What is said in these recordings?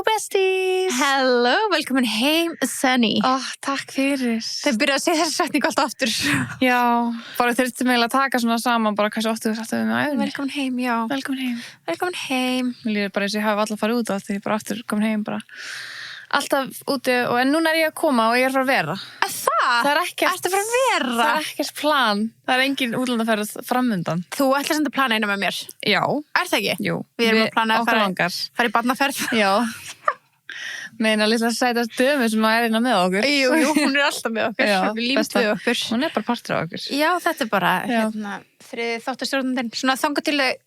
besties! Hello, velkomin heim, Sunny. Takk fyrir. Þau byrja að segja þessa setningu alltaf aftur. Já, bara þurftum eiginlega að taka svona saman bara hversu oft þú sagt við með æðinni. Velkomin heim, já. Velkomin heim. Velkomin heim. Mér líður bara eins og ég hafi alltaf farið út á því bara aftur komin heim bara. Alltaf úti en núna ég að koma og ég að fara að vera. Það er ekkert. Ertu að fara að vera? Það er ekkert plan. Það er engin útlandaferð framundan. Þú ætlar samt að plana eina með mér. Já. Er það ekki? Jú. Við erum að plana að fara í barnaferð. Já. Meina litla sætast dömu sem er innan með okkur. Jú, hún er alltaf með okkur. Já, við límst við okkur. Hún er bara partur af okkur. Já, þetta er bara, fyrir þáttastjórnandinn. Svona þangað til að,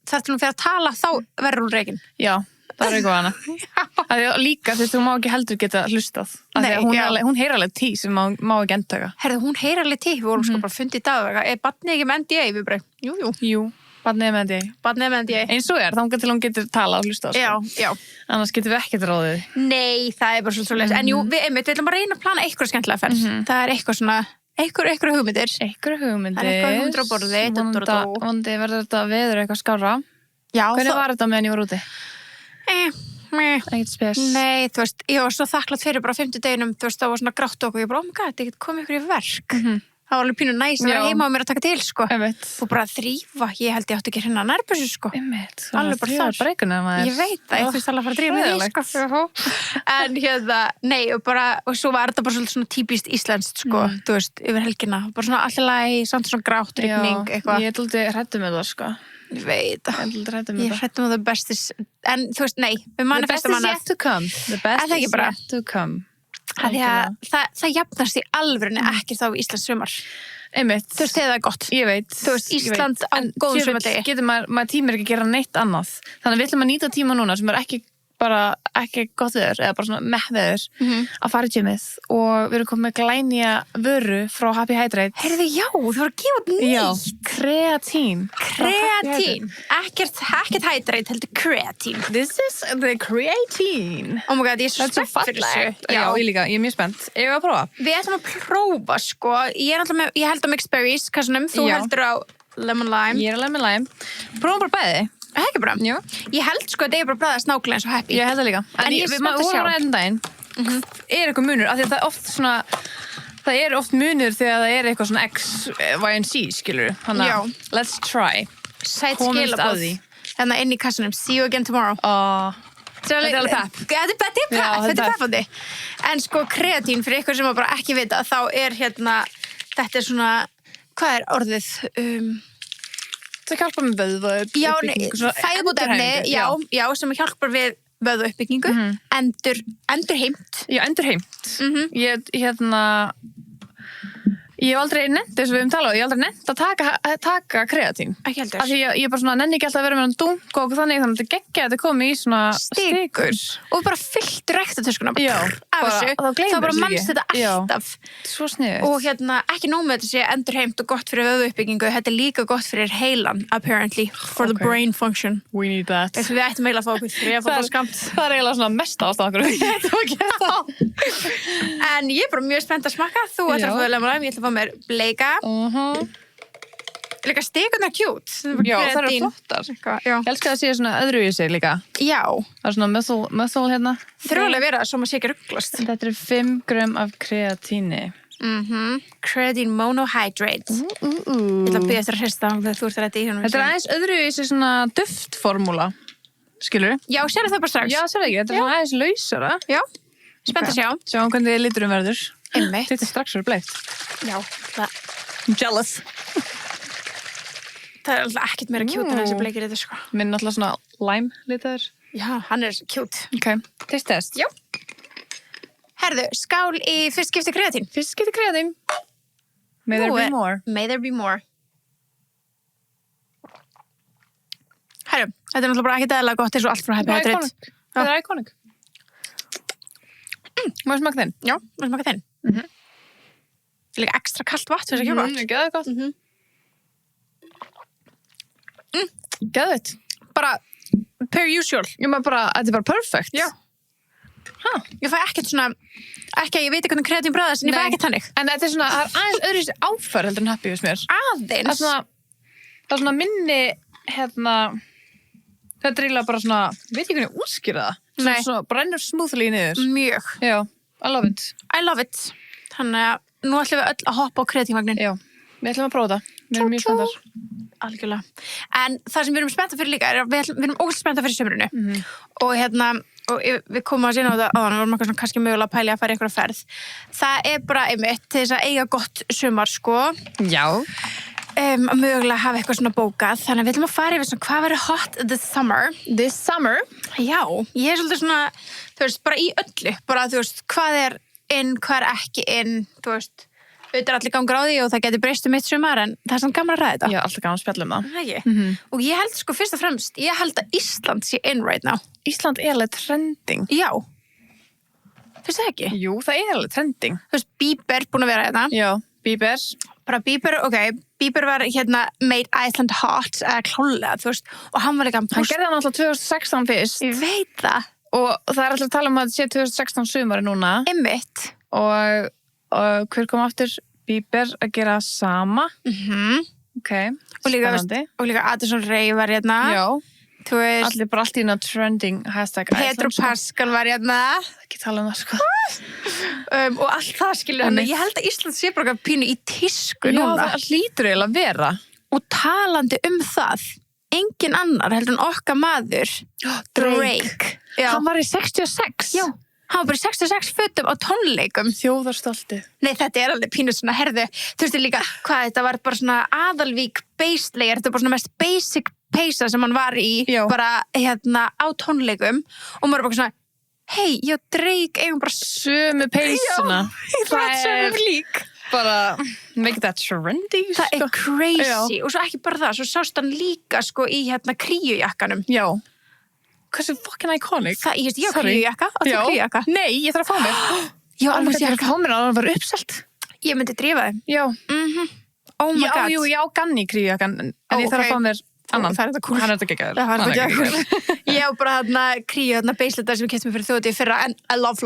þar til hún fyrir að tala, þá verður hún reikin. Já. Það er eitthvað hana. Líka þú veist, hún má ekki heldur geta hlustað. Nei, hún heyrir alveg tí sem má ekki endtaka. Herðu, hún heyrir alveg tí. Við vorum sko bara fundið í dag. Er barnið ekki með NDA? Við bara, jú. Barnið með NDA. Barnið með NDA. Eins og þangað til hún getur talað og hlustað. Já. Annars getum við ekkert ráðið. Nei, það er bara svolítið svoleiðis. En jú, við ætlum bara að reyna að plana eitthvað skemmtilega ferð. Það er eitthvað svona, eitthvað hugmyndir. Eitthvað hugmyndir. Það er eitthvað hugmyndir á borðið. Vonandi verður þetta veður eitthvað skárra. Já. Hvernig var þetta meðan ég var úti? Ekkert spes. Nei, þú veist, ég var svo þakklátt fyrir bara 50 deginum, þú veist, það var svona grátt okkur og ég bara, oh my god, ég get komið ykkur í verk. Það var alveg pínu næs að vera heima og mér að taka til, sko. Og bara þrífa, ég held ég átti ekki hérna nærbussu, sko. Alveg bara þar. Ég veit það, ég þurfti alveg að fara að drífa með því, sko. En nei, og svo var þetta bara svona típist íslenskt, sko, þú veist, yfir helgina. Bara svona alltaf lagi, samt svona grátt, rigning, eitthvað. Ég er hræddur með það, sko. Ég veit það. Ég hrættum að það bestis. En þú veist, nei, við manifestum annað. The best is yet to come. Það jafnast í alvörunni ekkert á Íslands sumar. Einmitt. Þú veist, það er gott. Ég veit. Þú veist, Ísland á góðum sumardegi. Getur maður tímir ekki að gera neitt annað. Þannig að við ætlum að nýta tíma núna sem er ekki gott veður eða bara svona með veður að fara í gymið og við erum komið með glænýja vöru frá Happy Hydrate. Heyrðu, já, þú voru að gefa út nýtt. Já, kreatín. Ekkert Hydrate, heldur kreatín. This is the kreatín. Oh my god, ég er svo spennt fyrir þessu. Já, ég líka, ég er mjög spennt. Ég var að prófa. Við ætlum að prófa, sko. Ég held á mixed berries, kassanum. Þú heldur á lemon lime. Ég er á lemon lime. Prófum bara bæði. Ekki bara. Já. Ég held sko að það er bara bræðast nákvæmlega eins og Happy. Ég held það líka. En ég er spennt að sjá. Við vorum ræðum daginn. Er eitthvað munur? Af því að það er oft svona, það er oft munur þegar það er eitthvað svona X, Y and Z, skilur. Þannig að let's try. Sæt skilabóð. Þannig inn í kassanum. See you again tomorrow. Þetta er alveg pepp. Þetta er peppandi. En sko kreatín, fyrir ykkur sem bara ekki vita, þá er þetta er svona, hvað er orðið? Það hjálpar með vöðvauppbyggingu. Fæðubótefni, já, sem hjálpar við vöðvauppbyggingu. Endurheimt. Já, endurheimt. Ég hef aldrei nennt, eins og við höfum talað, ég hef aldrei nennt að taka kreatín. Ekki heldur. Af því ég bara svona nenni ekki alltaf að vera með hann dunk og þannig að þetta geggja að þetta komi í svona stikur. Og bara fyllt rektatöskuna. Já. Þá bara mannst þetta alltaf. Svo sniðugt. Og ekki nóg með þetta sé endurheimt og gott fyrir vöðvauppbyggingu, þetta er líka gott fyrir heilan, apparently, for the brain function. We need that. Þess að við ættum eiginlega að fá okkur þrefaldaskamt. Það er eiginlega svona mest ástæð okkur. En ég er bara mjög spennt að smakka. Þú ætlar að fá lemon lime, ég ætla að fá mér bleika. Líka stekurnar cute. Já, það eru flottar. Ég elska að það sé svona öðruvísi líka. Já. Það er svona methyl hérna. Þurfa að vera svo maður sé ekki rugglast. Þetta eru 5 grömm af kreatíni. Creatine monohydrate. Ég ætla að byrja eftir að hrista þegar þú ert að rætta í húnum. Þetta er aðeins öðruvísi svona duftformúla. Skilur? Já, sérðu það bara strax? Já, sérðu ekki. Þetta er svona aðeins lausara. Já. Spennt að sjá. Sjáum hvernig liturum verður. Einmitt. Þetta er strax verið bleikt. Já. Jealous. Það er alltaf ekkert meira cute en þessi bleikir þetta, sko. Minn alltaf svona lime litaður. Já, hann er cute. Ok, test. Já. Herðu, skál í fyrst skipti kreatín. Fyrst skipti kreatín. May there be more. May there be more. Herru, þetta er náttúrulega bara ekkert eðalega gott eins og allt frá Happy Hydrate. Þetta er iconic. Má ég smaka þinn? Já, má ég smaka þinn. Líka ekstra kalt vatn, finnst það ekki gott? Geðveikt gott. Geðveikt. Bara per usual. Þetta er bara perfect. Já. Ég fæ ekkert svona, ekki að ég veit hvernig kreatín bragðast, en ég fæ ekkert þannig. En þetta er svona, það er aðeins öðruvísi áferð heldur en Happy hos mér. Aðeins? Það er svona minni, þetta er eiginlega bara svona, veit ég hvernig útskýra það. Svo brennur smoothly niður. Mjög. Já, I love it. I love it. Þannig að nú ætlum við öll að hoppa á kreatífvagnin. Já, við ætlum að prófa það. Við erum mjög spenntar. Algjörlega. En það sem við erum spenntar fyrir líka er að við erum ógeðslega spenntar fyrir sumrinu. Og við komum að sína á það áðan, við vorum eitthvað kannski mögulega að pæli að fara í einhverja ferð. Það er bara einmitt til þess að eiga gott sumar, sko. Já. Að mögulega hafa eitthvað svona bókað. Þannig að við ætlum að fara yfir svona hvað verður hot this summer. This summer? Já, ég er svolítið svona, þú veist, bara í öllu. Bara, þú veist, hvað er inn, hvað er ekki inn, þú veist. Auðvitað er allir gangur á því og það getur breyst mitt sumar en það er samt gaman að ræða þetta. Já, alltaf gaman að spjalla það. Það. Og ég held sko fyrst og fremst, ég held að Ísland sé in right now. Ísland er alveg trending. Já. Finnst það ekki? Jú, það er alveg trending. Þú veist, Bieber búin að vera hérna. Já, Bieber. Bara Bieber, Bieber var hérna made Iceland hot, klálega, þú veist, og hann var líka Hann gerði hann alltaf 2016 fyrst. Ég veit það. Og það er alltaf að tala um að það sé 2016 sumari núna. Einmitt. Og hver kom aftur? Bieber að gera sama. Ok, spennandi. Og líka Addison Rae var hérna. Já. Þú veist. Allir bara allt í hérna trending hashtag Pedro Pascal var hérna. Ekki tala um það, sko. Og allt það skilur hann. Ég held að Ísland sé bara pínu í tísku núna. Já, það hlýtur eiginlega að vera. Og talandi um það, engin annar heldur en okkar maður, Drake. Já. Hann var í 66. Já. Hann var bara í 66 fötum á tónleikum. Þjóðarstoltið. Nei, þetta er alveg pínu svona, herðu, þú veist líka, hvað þetta var bara svona aðalvík base layer, þetta var bara svona mest basic peysa sem hann var í, bara hérna á tónleikum og maður bara svona, hei, já, Drake eigum bara sömu peysuna. Já, það er sömu lík. Bara, make that trendy. Það er crazy. Og svo ekki bara það, svo sást hann líka sko í hérna kríujakkanum. Já. Hversu fucking iconic. Ég á kríujakka, áttu kríujakka? Nei, ég þarf að fá mér. Já, alveg ég þarf að fá mér að það var uppselt. Ég myndi drífa þeim. Já. Oh my god. Já, ég á ganni kríujakkan, en ég þarf að fá mér annan. Það er þetta cool. Hann er þetta geggjör. Það er þetta geggjör. Ég á bara hérna kríu, hérna beisletar sem ég kefti mig fyrir þjóðatíð fyrra, en I love.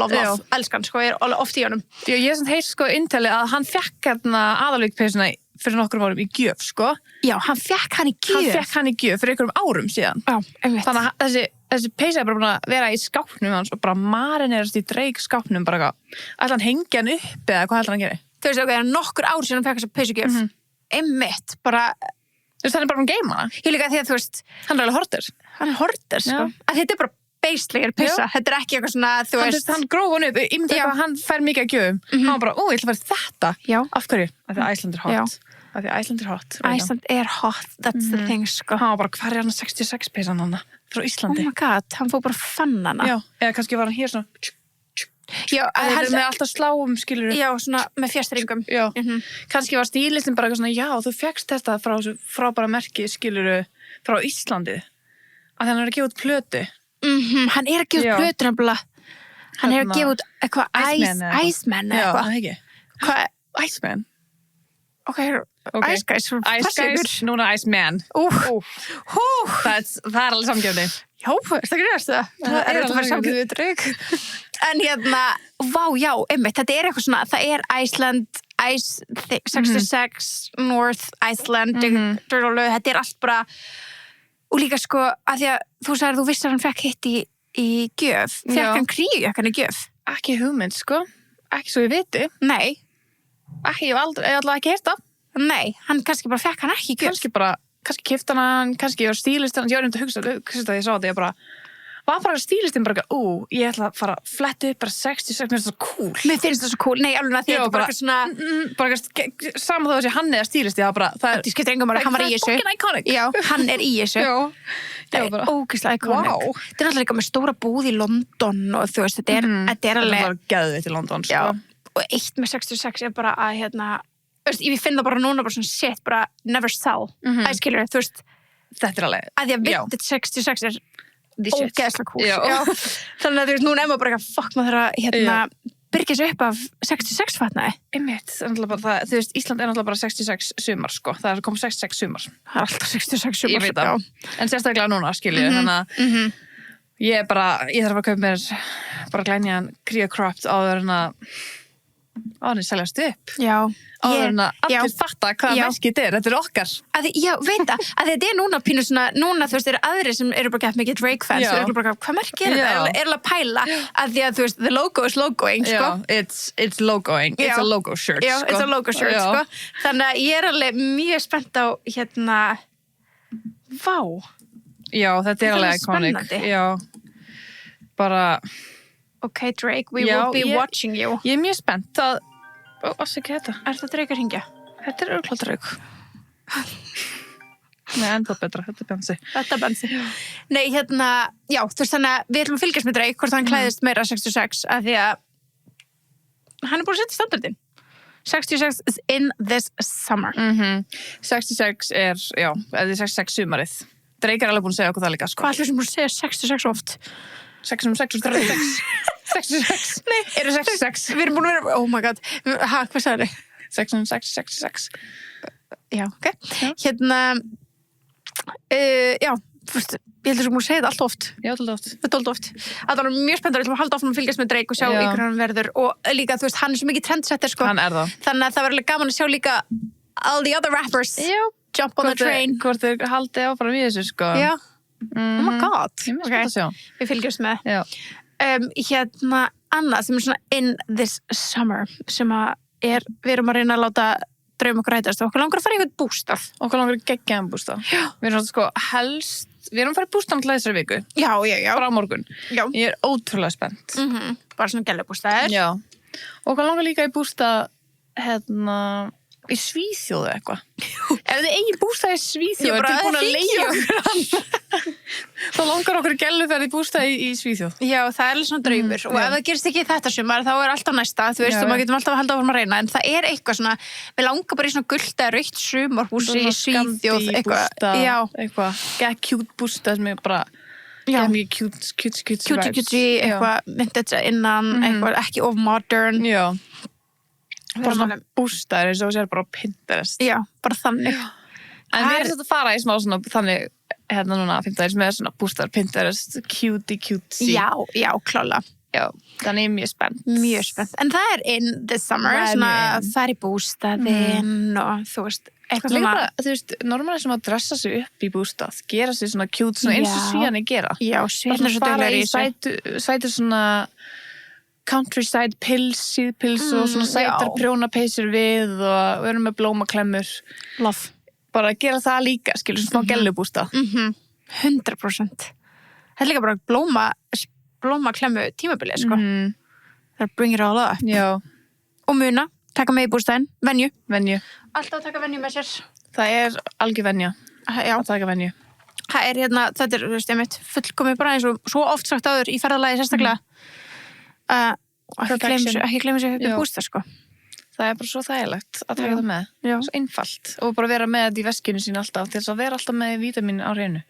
Elskan, sko, ég er alveg oft í honum. Já, ég er svona heilt sko intali að hann fekk hérna aðalvíkpeysuna fyrir nokkrum árum í gjöf, sko. Já, hann fekk hann í gjöf. Hann fekk hann í gjöf fyrir einhverjum árum síðan. Já, einmitt. Þannig að þessi peysa er bara búin að vera í skápnum hans og bara marinerast í Drake skápnum bara eitthvað. Ætla hann hengja hann upp eða hvað ætla hann gera? Þú veist, það er nokkur ár síðan hann fekk þessa peysugjöf. Einmitt, bara. Þú veist, hann er bara að geima hana. Ég líka því að þú veist. Hann er alveg horter. Hann er horter, sko. Að þetta er bara base-layer peysa. Þetta er ekki eitthvað svona, þú veist. Hann gróf hann upp, ég myndi að hann fær mikið að gjöfum. Hann var bara, ég ætla að fara þetta. Já. Af hverju? Af því að Iceland er hot. Af því að Iceland er hot. Iceland er hot, that's the thing, sko. Hann var bara, hvar er hann 66 peysan hann frá Íslandi? Oh my god, hann fór bara fann hana. Já, eða kannski var hann hér svona. Já, það er með alltaf sláum, skilur. Já, svona með fjastringum. Já, kannski var stílistin bara eitthvað svona, já, þú fékkst þetta frá þessu frábæra merki, skilur, frá Íslandi. Að hann er að gefa út plötu. Hann er að gefa út plötu nefnilega. Hann er að gefa út eitthvað Iceman eða eitthvað. Já, það ekki. Hvað? Iceman. Ok, Ice Guys. Ice Guys, núna Iceman. Það er alveg samgefni. Já, það greiðast það. Það er að vera samgefni við Drake. En hérna, vá, já, einmitt, þetta er eitthvað svona, það er Iceland, 66, North Iceland, þetta er allt bara, og líka sko, að því að þú sagðir að þú vissir að hann fekk hitt í gjöf, fekk hann kríujakkan í gjöf? Ekki hugmynd, sko, ekki svo ég viti. Nei. Ekki, ég hef alltaf ekki heyrt það. Nei, hann kannski bara fekk hann ekki í gjöf. Kannski keypti hann, kannski ég var stílistin, ég var að hugsa að ég sá þetta, ég var bara stílistin bara, ég ætla að fara að fletta upp bara 66, mér finnst það svo cool. Mér finnst það svo cool, nei, alveg að því að bara svona... Bara saman þó að þessi hann eða stílisti, það bara... Það skiptir engum bara, hann var í þessu. Það er fucking iconic. Já, hann er í þessu. Það er ógeðslega iconic. Þetta er alltaf líka með stóra búð í London og þú veist, þetta er alveg... Þetta er bara geðveitt í London, sko. Og eitt með 66 er bara að, hérna... Ég finn það bara núna, bara svona shit, bara never sell. Það skilur, þú veist... Þetta er alveg... Að því að vintage 66 er ógeðslega cool. Þannig að þú veist, núna er maður bara eitthvað, fuck, maður þarf að, hérna, byrja sig upp af 66 fatnaði. Einmitt, þú veist, Ísland er náttúrulega bara 66 sumar, sko. Það er komið 66 sumar. Það er alltaf 66 sumar. Ég veit það. En sérstaklega núna, skilju, þannig að ég þarf að kaupa mér bara glænjan kríakropped áður en að Áður seljast upp. Já. Áður en að allir fatta hvaða merkið þetta er okkar. Já, veit að þetta er núna pínu svona, núna þú veist, eru aðrir sem eru bara gett mikið Drake fans, þú eru bara, hvað merkið þetta? Er alveg að pæla að því að þú veist, the logo is logoing, sko. It's logoing, it's a logo shirt, sko. Já, it's a logo shirt, sko. Þannig að ég er alveg mjög spennt á, vá. Já, þetta er alveg iconic. Já, bara... Ok, Drake, we will be watching you. Ég er mjög spennt að... Hvað ekki þetta? Er það Drake að hringja? Þetta er örugglega Drake. Nei, enda betra, þetta er Bensi. Þetta er Bensi. Nei, já, þú veist þannig að við ætlum að fylgjast með Drake, hvort hann klæðist meira 66, að því að hann er búin að setja standardinn. 66 is in this summer. 66 er, eða 66 sumarið. Drake er alveg búin að segja okkur það líka, sko. Hvað ætlum við búin að segja 66 oft? 636. 66. Nei, eru 66. Við erum búin að vera, oh my god. Hvað sagði þið? 666. Já, ok. Já, þú veist, ég heldur sem búin að segja þetta allt oft. Já, allt oft. Það var mjög spenntur, við ætlum að halda áfram að fylgjast með Drake og sjá ykkur hann verður. Og líka, þú veist, hann er svo mikið trendsetter, sko. Hann er það. Þannig að það verður gaman að sjá líka all the other rappers. Já. Jump on the train. Hvort þau haldið áfram í þessu, sko. Já. Oh my god. Ég er mjög spennt að sjá. Við fylgjumst með. Já. Annað sem er svona in this summer sem að við erum að reyna að láta drauma okkur rætast og okkur langar að fara í eitthvað bústað. Okkur langar að gegja bústað. Já. Við erum sko við erum að fara í bústað til þessari viku. Já. Bara á morgun. Já. Ég er ótrúlega spennt. Bara svona gælubústaðir. Já. Og okkur langar líka í bústað í Svíþjóðu eitthvað. Ef þið eigi bústað í Svíþjóðu er tilbúin að leigja okkur hann. Þá langar okkur gæluferð í bústað í Svíþjóð. Já, það er alveg svona draumur. Og ef það gerist ekki þetta sumar, þá er alltaf næsta. Þú veist, og maður getum alltaf að halda áfram að reyna. En það er eitthvað svona, við langar bara í svona gult eða rautt sumarhúsi í Svíþjóð. Eitthvað. Get cute bústað sem er bara... Já, mjög cute vibes. Eitthvað vintage innan, eitthvað ekki of modern. Já. Bara svona bústaðir eins og sér bara á Pinterest. Já, bara þannig. En við erum þetta að fara í smá svona þannig núna 15 með svona bústaðir Pinterest, cutie. Já, klála. Já, þannig ég er mjög spennt. Mjög spennt. En það er in this summer, svona það er í bústaðinn og þú veist, eitthvað svona. Bara, þú veist, normálega sem að dressa sig upp í bústað, gera sig svona cute, svona eins og svíðan ég gera. Já, svíðan er svo duglegur í þessu. Sætur svona countryside pils og svona sætar prjónapeysur við og við erum með blómaklemmur. Love. Bara að gera það líka, skilur, svona gellubústað. 100%. Þetta er líka bara blómaklemmu tímabilið, sko. Það er bring it all up. Já. Og muna, taka með í bústæðin, venju. Alltaf að taka venju með sér. Það er algjör venja. Já. Að taka venju. Það er þetta er, þú veist, ég mitt, fullkomið bara eins og svo oft sagt áður í ferðalagi sérstaklega. Ekki gleyma sér upp í bústað, sko. Það er bara svo þægilegt að taka það með. Já. Svo einfalt. Og bara vera með þetta í veskinu sín alltaf til þess að vera alltaf með vítamín á hreinu.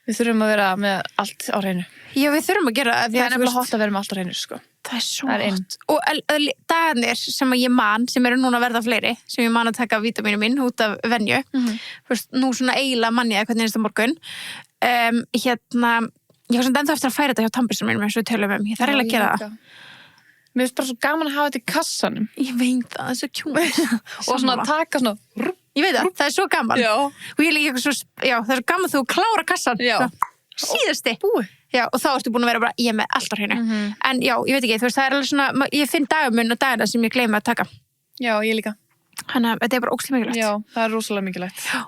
Við þurfum að vera með allt á hreinu. Já, við þurfum að gera það. Það er nefnilega hot að vera með allt á hreinu, sko. Það er svo hot. Og dagarnir sem ég man, sem eru núna að verða fleiri, sem ég man að taka vítamínu mín út af venju. Nú svona eiginlega manni eða hvernig einasta morgun. Ég var svona ennþá eftir að færa þetta hjá tannburstunum mínum eins og við tölum ég þarf eiginlega að gera það. Mér finnst bara svo gaman að hafa þetta í kassanum. Ég veit það er svo kjúnt. Og svona taka svona... Ég veit það er svo gaman. Já. Og ég líka svo... Já, það er svo gaman þú klára kassan. Já. Síðasti. Búið. Já, og þá ertu búin að vera bara, ég með allt á hreinu. En já, ég veit ekki, þú veist, það er alveg svona... Ég finn dagamun og dagina sem ég gleymi að taka. Já, ég líka. Þannig að þetta er bara ógeðslega mikilvægt. Já, það er rosalega mikilvægt. Já,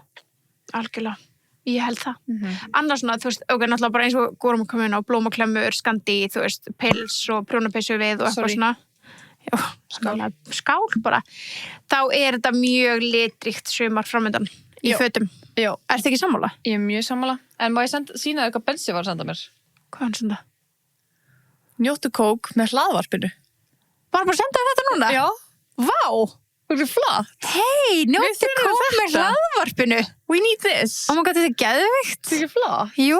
algjörlega. Ég held það. Annars svona, þú veist, náttúrulega bara eins og górum að koma inn á blómaklemmur, skandi, þú veist, pils og prjónapeysu við og eitthvað svona. Já, skál bara. Þá er þetta mjög litríkt sumar framöndan í fötum. Já. Ertu ekki sammála? Ég er mjög sammála. En má ég sýna þér hvað Bensi var að senda mér? Hvað er þetta? Njóttu kók með hlaðvarpinu. Bara senda þetta núna? Já. Vá! Það er flott. Hei, njóttu kók með hlaðvarpinu. We need this. Oh my god, þetta er geðvikt. Þetta er flott. Jú.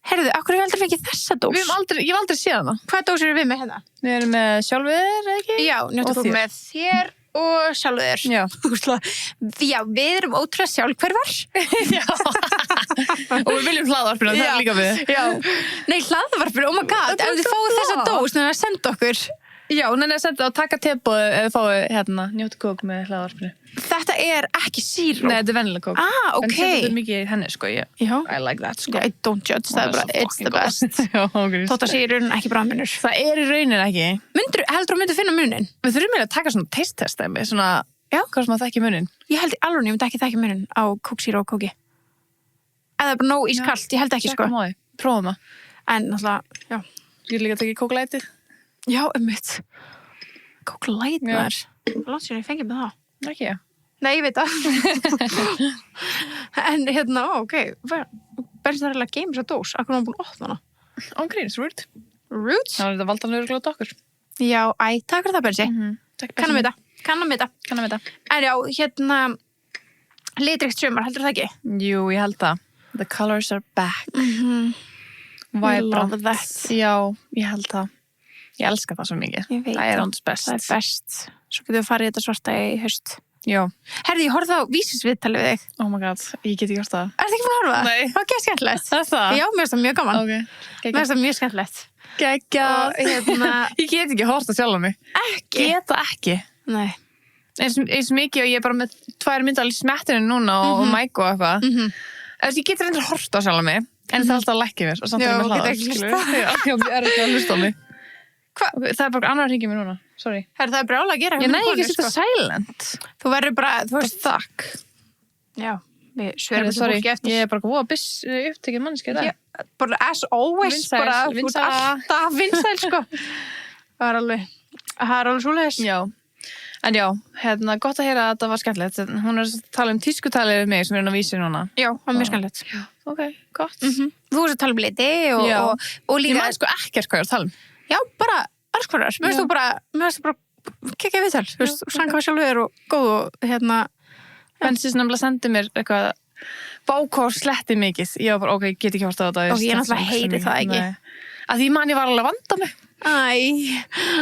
Herðu, akkur hefur aldrei fengið þessa dós? Ég hef aldrei séð hana. Hvaða dós eru við með hérna? Við erum með sjálfur, ekki? Já, njóttu kók með þér og sjálfur. Já. Já, við erum ótrúlega sjálfhverfar. Já. Og við viljum hlaðvarpinu, það er líka við. Já. Nei, hlaðvarpinu, oh my god, ef þið fáið þessa dós, þannig að senda okkur. Já, nenni að senda og taka teboð eða fáið hérna, njóti kók með hlaðvarpinu. Þetta er ekki síró. Nei, þetta er vennilega kók. Ok. En þetta er mikið henni, sko. Já. I like that, sko. I don't judge, það er bara, it's the best. Já, okay. Þótt að sírun ekki bræðmunur. Það er í raunin ekki. Heldur þú myndir finna munin? Við þurfum að taka svona taste-test dæmi, svona, hvað sem að þekki munin. Ég held í alveg, ég myndi ekki þekki munin á kóksíró og kóki. Eða bara nóg ískalt, ég held ekki, sko. Prófum það. En náttúrulega, já. Ég vil líka tekið kóklætið. Já, kóklæt maður. Langt sér ég fengið með það. Ekki ég. Nei, ég veit það. En hérna, ok. Berst það að geima þessa dós? Akkur var hann búin að opna hana? Ángríns, rude. Roots? Það var þetta valdan öruglega okkur. Já, takk fyrir það, Bersi. Kannum við þetta. En já, hérna, litrikt sumar, heldur það ekki? Jú, ég held það. The colors are back. I love that. Já, ég held það. Ég elska það svo mikið. Ég veit það. Er hans best. Það er best. Svo getum við farið í þetta svarta í haust. Já. Herði, ég horfði á vísisviðtalið við þig. Oh my god, ég get ekki hort það. Er það ekki búin að horfa það? Nei. Það var skemmtilegt. Það er það? Já, mér finnst það mjög gaman. Ok. Mér finnst það mjög skemmtilegt. Geggjað. Ég get ekki hort það sjálf á mig. Ekki? Geta ekki. Nei. Eins mikið og ég er bara með 2 myndar alveg smettinu núna og mæk og eitthvað. Ég get reyndar hort það sjálf á mig, en það er alltaf að lækki mér. Já, get ekki hlusta. Já, ég er ekki að hlusta á mig. Það er bara annar að hringja mér núna, sorry. Það er brjála að gera. Ég næ ekki að setja silent. Þú verður bara, þú veist, þakk. Já, við svörum þessu fólki eftir. Ég er bara góða upptekið mannski það. Bara as always, vinsæl. Alltaf vinsæl, sko. Það er alveg svoleiðis. Já. En já, gott að heyra að þetta var skemmtilegt. Hún er að tala tískutalið við mig sem er á vísi núna. Já, það var mjög skemmtilegt. Ok, gott. Þú veist að tala um liti og líka... Ég maður sko ekkert hvað ég er að tala um. Já, bara alls konar. Mér finnst þú bara kekja við tal. Þú veist, sann hvað sjálf er og góð og Bensis nefnilega sendi mér eitthvað bákór sletti mikið. Ég var bara, ok, get ekki hort á þetta. Og ég náttúrulega heyri það ekki. Að því man ég var alveg að vanda mig. Nei,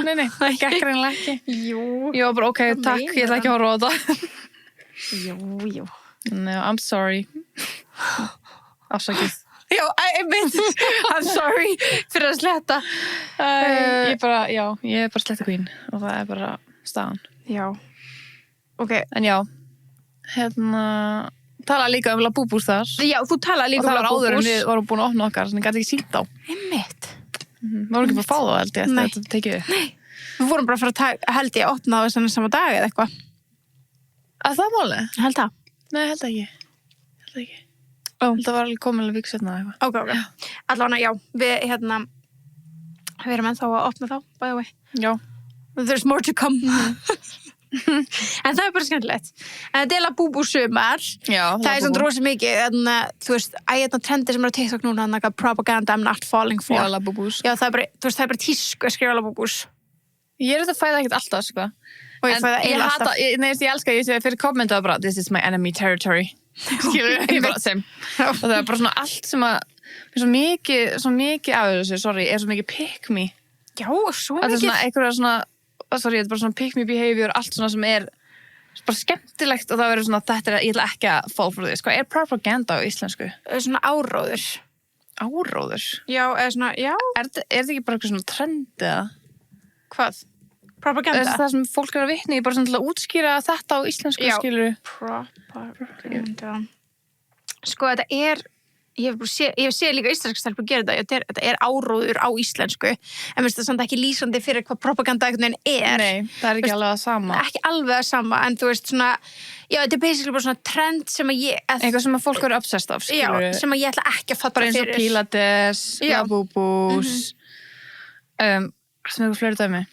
það gekk reynilega ekki. Jú. Ég var bara, ok, takk, ég ætla ekki að horfa á þetta. Jú. No, I'm sorry. Afsakið. Já, I'm sorry fyrir að sletta. Ég er bara sletta queen og það er bara staðan. Já. Ok. En já, tala líka um Labúbús þar. Já, þú talaði líka um Labúbús. Og það var áður en við vorum búin að opna okkar, þannig að ég gæti ekki sýnt á. Einmitt. Við vorum ekki bara að fá það, held ég, eftir þetta tekið upp. Nei, við vorum bara að fara að held ég að opna á þessan sama dag eða eitthvað. Að það máli? Held það. Nei, held ekki. Það var alveg kominlega vík setna eða eitthvað. Ok. Allavega, já, við erum ennþá að opna þá, by the way. Já. There's more to come. En það er bara skemmtilegt. En þetta er Labúbú sumar. Já, það er svona rosa mikið. Þú veist, trendi sem er á TikTok núna, propaganda I'm not falling for. Já, Labúbús. Já, það er bara tísku að skrifa Labúbús. Ég er þetta að fæða ekkert alltaf, sko. Og ég fæða eiginlega alltaf. Ég elska, ég sé fyrir kommentaðu bara, this is my enemy territory. Skilur ég bara sem. Og það er bara svona allt sem að, svo mikið af þessu, sorry, er svo mikið pick me. Já, svo mikið. Það er svona einhverja svona, sorry, þetta er bara svona pick me behavior, allt svona sem er bara skemmtilegt og það verður svona, þetta er, ég ætla ekki að fall for this. Hvað er propaganda á íslensku? Svona áróður. Áróður? Já, eða svona, já. Er þetta ekki bara eitthvað svona trend eða? Hvað? Propaganda? Það sem fólk er að vitni, bara svona til að útskýra þetta á íslensku, skilur. Propaganda. Sko, þetta er, ég hef séð líka íslenska stelpur gera þetta er áróður á íslensku, en mér finnst það samt ekki lýsandi fyrir hvað propaganda einhvern veginn er. Nei, það er ekki alveg það sama. Ekki alveg það sama, en þú veist svona, já, þetta er basically bara svona trend sem að ég... Eitthvað sem að fólk eru obsessed af, skilur. Já, sem að ég ætla ekki að fatta bara eins og fyrir. Pilates, Labúbús, sem eitthvað fleiri dæmi.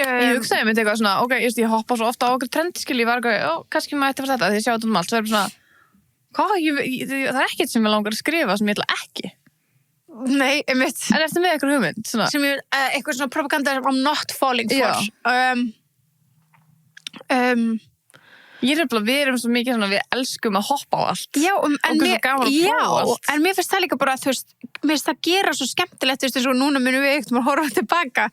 Ég hugsaði mér eitthvað svona, ok, ég hoppa svo ofta á okkur trendskil, ég var eitthvað, kannski maður ætti að fara þetta, því ég sjá þetta allt, svo er bara svona, hvað, það er ekkert sem ég langar að skrifa sem ég ætla ekki. Nei, einmitt. En eftir með eitthvað hugmynd, svona. Sem ég, eitthvað svona propaganda I'm not falling for. Við erum svo mikið svona, við elskum að hoppa á allt. Já, en mér finnst það líka bara, þú veist, mér finnst það gera svo skemmtilegt, þú veist, og núna munum við ekkert að horfa tilbaka.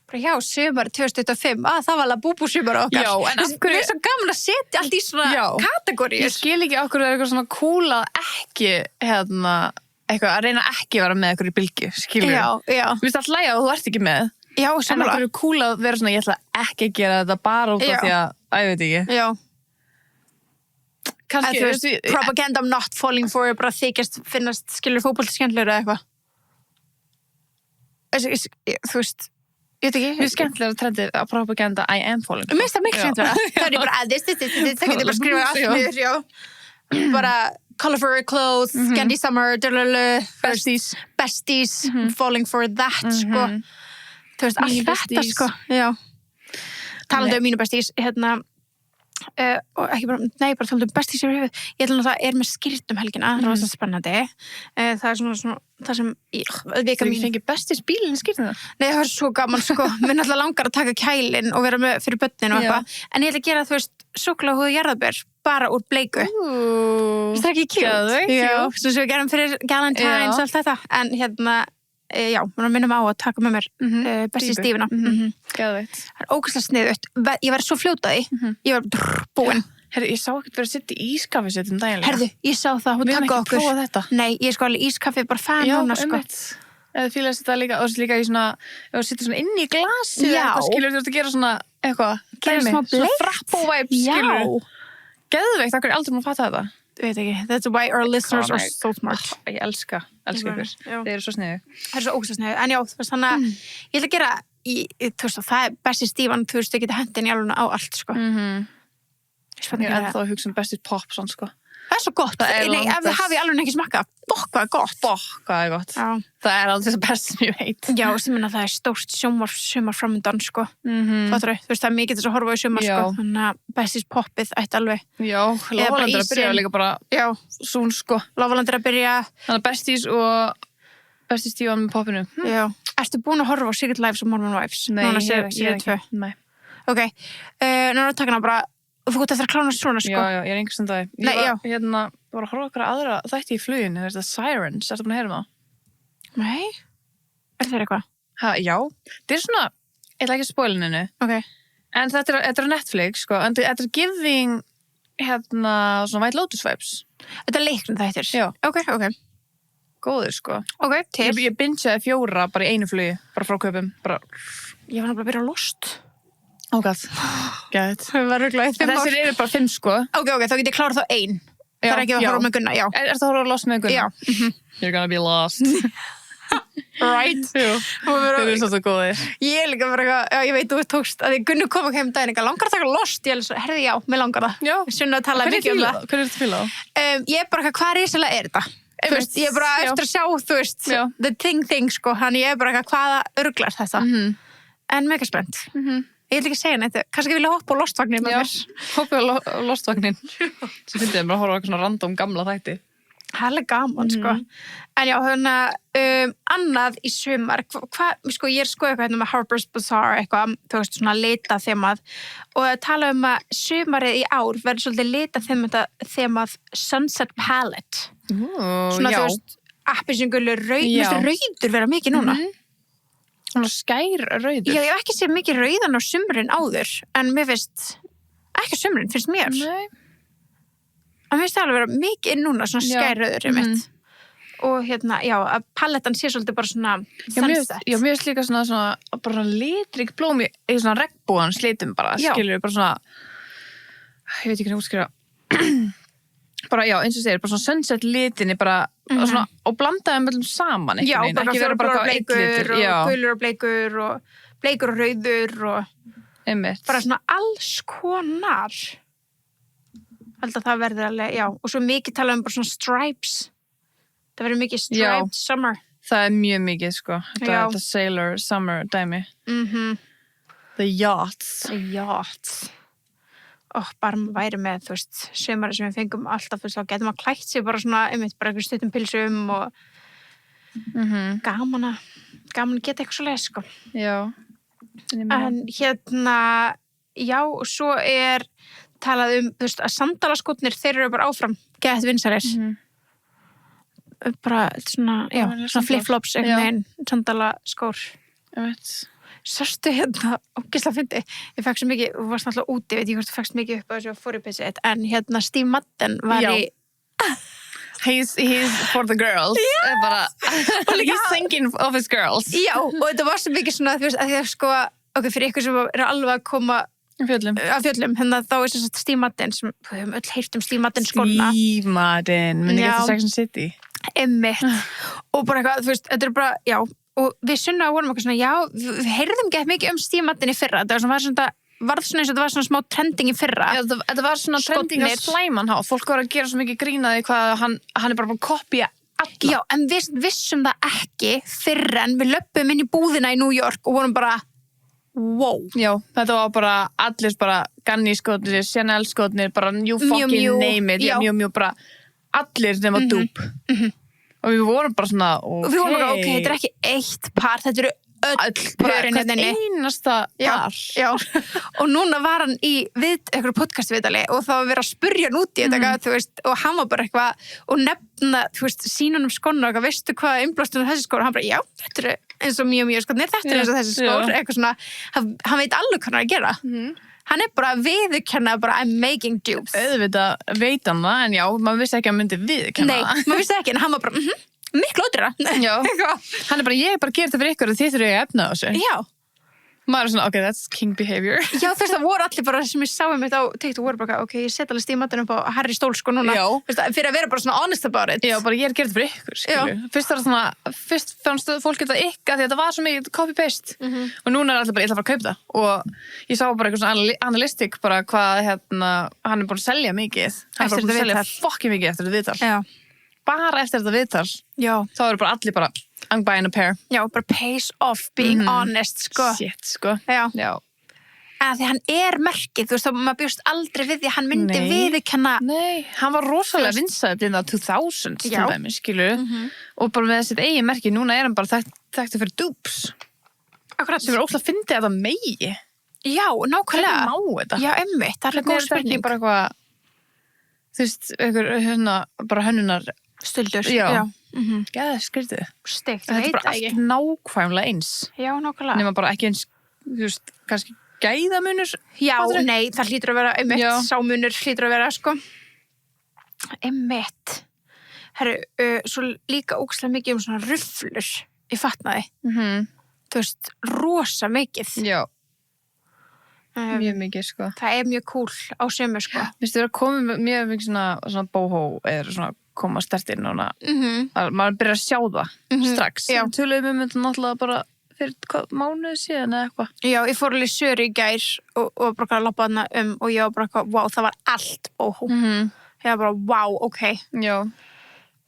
Bara já, sumar 2025, það var Labúbú sumar okkar. Já, en af hverju... Mér er svo gaman að setja allt í svona kategóriur. Ég skil ekki okkur eitthvað svona cool að ekki, eitthvað að reyna ekki að vera með eitthvað í bylgju, skilur. Já. Mér finnst alltaf lægja að þú ert ekki með. Já, en sammála. það er cool að vera svona, ég ætla ekki að gera þetta bara út af því að, ég veit ekki. Já. Kannski, propaganda I'm not falling for bara þykjast finnast skilur fótbolti skemmtilegur eða eitthvað. Þú veist, ég veit ekki. Mjög skemmtilega trendið að propaganda I am falling for. Mér finnst það miklu skemmtilega. Það er bara this, það getur bara skrifað allt niður, já. Bara colorful clothes, Candy Summer, besties, falling for that, sko. Þú veist, allt þetta, sko. Já. Talandi mínu besties, og ekki bara, bara talandi besties yfir höfuð. Ég ætla að það er með skýrt helgina, rosa spennandi. Það er svona það sem vika mín fengi besties bílinn skýrt það? Nei, það var svo gaman, sko. Mér náttúrulega langar að taka kælinn og vera með fyrir börnin og eitthvað. En ég ætla að gera, þú veist, súkkulaði jarðarber bara úr bleiku. Það er ekki cute. Já, svo sem við gerum fyrir Galentines og allt þetta. En já, mér minnum á að taka með mér besties stífina. Geðveikt. Það er ógeðslega sniðugt. Ég var svo fljótaði. Ég var búin. Herðu, ég sá ekkert verið að setja í ískaffi setjum daginn. Herðu, ég sá það. Hún taka okkur. Við erum ekki að prófa þetta. Nei, ég er sko alveg ískaffi bara fan núna, sko. Eða fíla að setja líka, og líka í svona, ef þú setja svona inn í glasi eða eitthvað, skilur þú ert að gera svona, eitthvað, svona frappo-vibes, skilur. Geðveikt, akkur er aldrei múin að fatta þetta. Veit ekki, that's why our listeners are so smart. Ég elska ykkur, þeir eru svo sniðu. Það er svo ógeðslega sniðu, en já, þú veist, þannig að ég ætla að gera, þú veist, það er besti stífan, þú veist, þau geta hendin í alveg á allt, sko. Ég er ennþá að hugsa bestis pop, svona, sko. Það er svo gott. Nei, ef þið hafið alveg ekki smakkað, hvað er gott. Hvað er gott. Já. Það er aldrei það best sem ég veit. Já, sem minna það er stórt sumar framöndan, sko. Fattur þú veist, það er mikið þess að horfa í sumar, sko. Þannig að bestis poppið ætti alveg. Já, Lofaland er að byrja líka bara sún, sko. Lofaland er að byrja. Þannig að bestis stífan með poppinu. Já. Ertu búin að horfa á Secret Lives og Mormon Wives? Nei, ég ekki. Nei. Ok, núna takk hana bara. Og þú gott eftir að klána svona, sko. Já, ég er einhvers dag. Ég var að horfa okkar aðra þætti í fluginu, þetta Sirens, ertu búin að heyra það? Nei. Er það eitthvað? Já, þetta er svona, ég ætla ekki að spoila henni. Ok. En þetta er Netflix, sko, en þetta er giving, svona White Lotus vibes. Þetta er leiknum þættir? Já. Ok. Góður, sko. Ok, til. Ég bingeaði 4 bara í einu flugi, bara frá kaupum, bara. Ég var náttúrulega að byrja Lost. Ógæð. Gæðið. Þessir eru bara 5, sko. Ok, þá get ég klárað þá 1. Það er ekki að horfa með Gunna, já. Er það að horfa Lost með Gunna? Já. You're gonna be lost. Right? Jú. Þeir eru svolítið góðir. Ég líka bara, ég veit, þú tókst að því Gunni kom ekki heim daginn, langar að taka Lost? Ég herði já, mér langar það. Já. Sunna að tala mikið um það. Hvernig er þetta að fíla á? Ég er bara, hvað risalega er þetta? Þú veist, ég er bara eftir að sjá, þú veist, the thing, sko, hann ég er bara, hvaða örglar þetta? En mega spennt. Ég vil ekki segja neitt, kannski vilja hoppa á Lost-vagnin með mér. Hoppa á Lost-vagnin. Svo finnst ég að horfa á eitthvað svona random gamla þætti. Það er alveg gaman, sko. En já, annað í sumar, sko, ég er skoðið eitthvað með Harper's Bazaar, eitthvað, þú veist, svona lita þemað. Og tala að sumarið í ár verður svolítið lita þemað Sunset Palette. Svona, þú veist, appelsingulur, rauður vera mikið núna. Svona skær rauður. Já, ég hef ekki séð mikið rauðan á sumrin áður, en mér finnst, ekki sumrin, finnst mér. Nei. En mér finnst það alveg vera mikið núna, svona skær rauður, mitt. Og að palettan sé svolítið bara svona sunset. Já, mér finnst líka svona bara litrík blóm í svona regnbúans litum bara, skilur bara svona, ég veit ekki hvernig útskýra. Bara, já, eins og segir, bara svona sunset litinni bara, svona, og blandaði með saman, ekki? Já, bara fjólblár og gulur og bleikur og rauður og bara svona alls konar. Held að það verður alveg, já, og svo mikið tala bara svona stripes. Það verður mikið striped summer. Það er mjög mikið, sko. Þetta sailor summer dæmi. The yachts. Bara maður væri með, þú veist, sumari sem við fengum alltaf, þú veist, þá getur maður klætt sig bara svona, bara einhver stuttum pilsum og gaman að geta eitthvað svo leið, sko. Já. En já, og svo er talað þú veist, að sandalaskotnir, þeir eru bara áfram, gett vinsalir. Bara svona, já, svona flip-flops, einhvern veginn, sandalaskór. Ég veit. Sástu ógeðslega fyndi, ég fekk svo mikið, þú varst náttúrulega úti, veit ég hvort þú fekkst mikið upp á þessu fórupissi, en Steve Madden var í He's for the girls. Bara, he's thinking of his girls. Já, og þetta var svo mikið svona, þú veist, að því að sko, ok, fyrir ykkur sem eru alveg að koma af fjöllum, hérna þá er þess að Steve Madden sem, við höfum öll heyrt Steve Madden skóna. Steve Madden, minni ekki til Sex and City. Einmitt. Og bara eitthvað, þú veist, þetta er bara, já, og við Sunna vorum eitthvað svona, já, við heyrðum ekki mikið Steve Madden í fyrra, þetta var svona varð svona eins og þetta var svona smá trending í fyrra. Já, þetta var svona trending á slæman hátt. Fólk var að gera svo mikið grínaði hvað hann er bara búin að kopía alla. Já, en við vissum það ekki fyrr en við löppum inn í búðina í New York og vorum bara, wow. Já, þetta var bara allir bara Ganni skotnir, Chanel skotnir, bara you fucking name it. Mjög, bara allir nema dúp. Og við vorum bara svona, Og við vorum bara, ok, þetta er ekki eitt par, þetta eru öll pörin hvert einasta par. Já, og núna var hann í einhverju podcastviðtali og það var verið að spurja hann út í þetta, þú veist, og hann var bara eitthvað og nefna, þú veist, sína hann skóna og eitthvað, veistu hvað innblásturinn þessi skór og hann bara, já, þetta er eins og mjög skotnir, þetta er eins og þessi skór, eitthvað svona, hann veit alveg hvað hann er að gera. Hann er bara að viðurkenna bara I'm making dupes. Auðvitað veit hann það, en já, maður vissi ekki að hann myndi viðurkenna það. Nei, maður vissi ekki, en hann var bara, miklu ódýra. Já, hann er bara, ég bara gerir þetta fyrir ykkur og þið þurfið að efna á þessu. Já. Maður er svona, ok, that's king behavior. Já, þú veist, það voru allir bara sem ég sáum þetta á TikTok voru bara, ok, ég set alveg Steve Madden upp á Harry Stól sko núna. Já. Veist, fyrir að vera bara svona honest about it. Já, bara ég gerir þetta fyrir ykkur, skilju. Fyrst fannst fólk þetta ykka því að þetta var svo mikið copy-paste. Og núna er allir bara, ég ætla að fara að kaupa það. Og ég sá bara eitthvað svona analytic bara hvað, hann er búin að selja mikið. Hann er bara búin að selja fucking mikið eftir þetta viðtal. Já. Bara eftir þetta viðtal. Já. Þá eru bara allir bara, I'm buying a pair. Já, bara pays off being honest, sko. Shit, sko. Já. En því hann er merkið, þú veist, þá maður bjóst aldrei við því að hann myndi viðurkenna. Nei, hann var rosalega vinsæll in the 2000s til dæmis, skilur. Og bara með sitt eigin merki, núna er hann bara þekktur fyrir dupes. Akkurat. Sem er óslega að fyndi að það megi. Já, nákvæmlega. Hvernig má þetta? Já, einmitt, það er góð spurning. Bara eitthvað, þú veist, einhver bara hönnunar stuldur. Já. Gæða skrítið. Steikt, þetta er bara allt nákvæmlega eins. Já, nákvæmlega. Nema bara ekki eins, þú veist, kannski gæðamunur. Já, nei, það hlýtur að vera einmitt, sámunur hlýtur að vera, sko. Einmitt. Herru, svo líka ógeðslega mikið svona rufflur í fatnaði. Þú veist, rosa mikið. Já. Mjög mikið, sko. Það er mjög cool á sömu, sko. Vistu, það er komið mjög mikið svona boho eða svona koma stertinn núna. Maður byrjar að sjá það strax. Já. Töluðum þetta náttúrulega bara fyrir mánuð síðan eða eitthvað. Já, ég fór alveg Söru í gær og bara að labba hana og ég var bara eitthvað, wow, það var allt boho. Ég var bara, wow, ok. Já.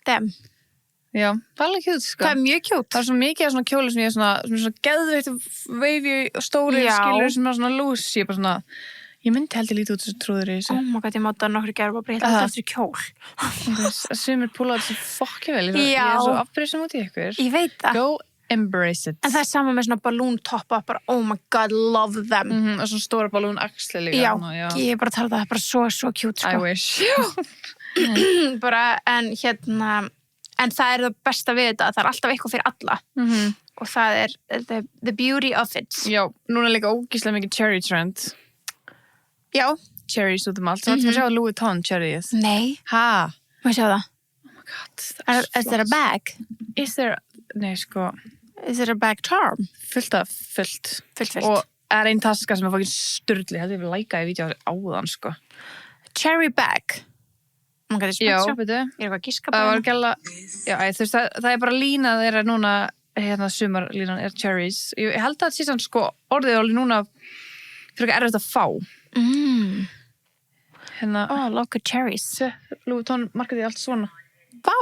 Damn. Já, það er alveg kjút, sko. Það er mjög kjút. Það er svo mikið af svona kjóli sem ég er svona geðveitt veifi og stóri skilur sem er svona loose. Ég er bara svona, ég myndi heldur lítið út þessu trúður í þessu. Oh my god, ég máta nokkru gær og bara breyta alltaf eftir kjól. Sumir púla þessu fokki vel. Ég er svo afbrýðsum út í ykkur. Ég veit það. Go embrace it. En það er sama með svona balloon toppa, bara oh my god, love them. Og svona stóra balloon axli líka. Já, ég er bara að tala það, það er bara svo cute, sko. I wish. Bara, en það er það besta við þetta, það er alltaf eitthvað fyrir alla. Og það er the beauty of it. Já, núna er líka ógeðslega mikið cherry trend. Já. Cherries út allt. Það er að sjá Louis Vuitton cherries. Nei. Ha? Má ég sjá það? Oh my god. Is there a bag? Nei, sko. Is there a bag charm? Fullt. Fullt. Og er ein taska sem er fokkin sturli. Það er við lækaði vídeo áðan, sko. Cherry bag. Já, veitu. Ég er eitthvað að giska bara. Það var gæla, já, þú veist, það er bara lína þeirra núna, sumarlínan er cherries. Ég held að það sé samt, sko, orðið alveg núna fyrir ekki erfitt að fá. Local cherries. Louis Vuitton markaði allt svona. Vá,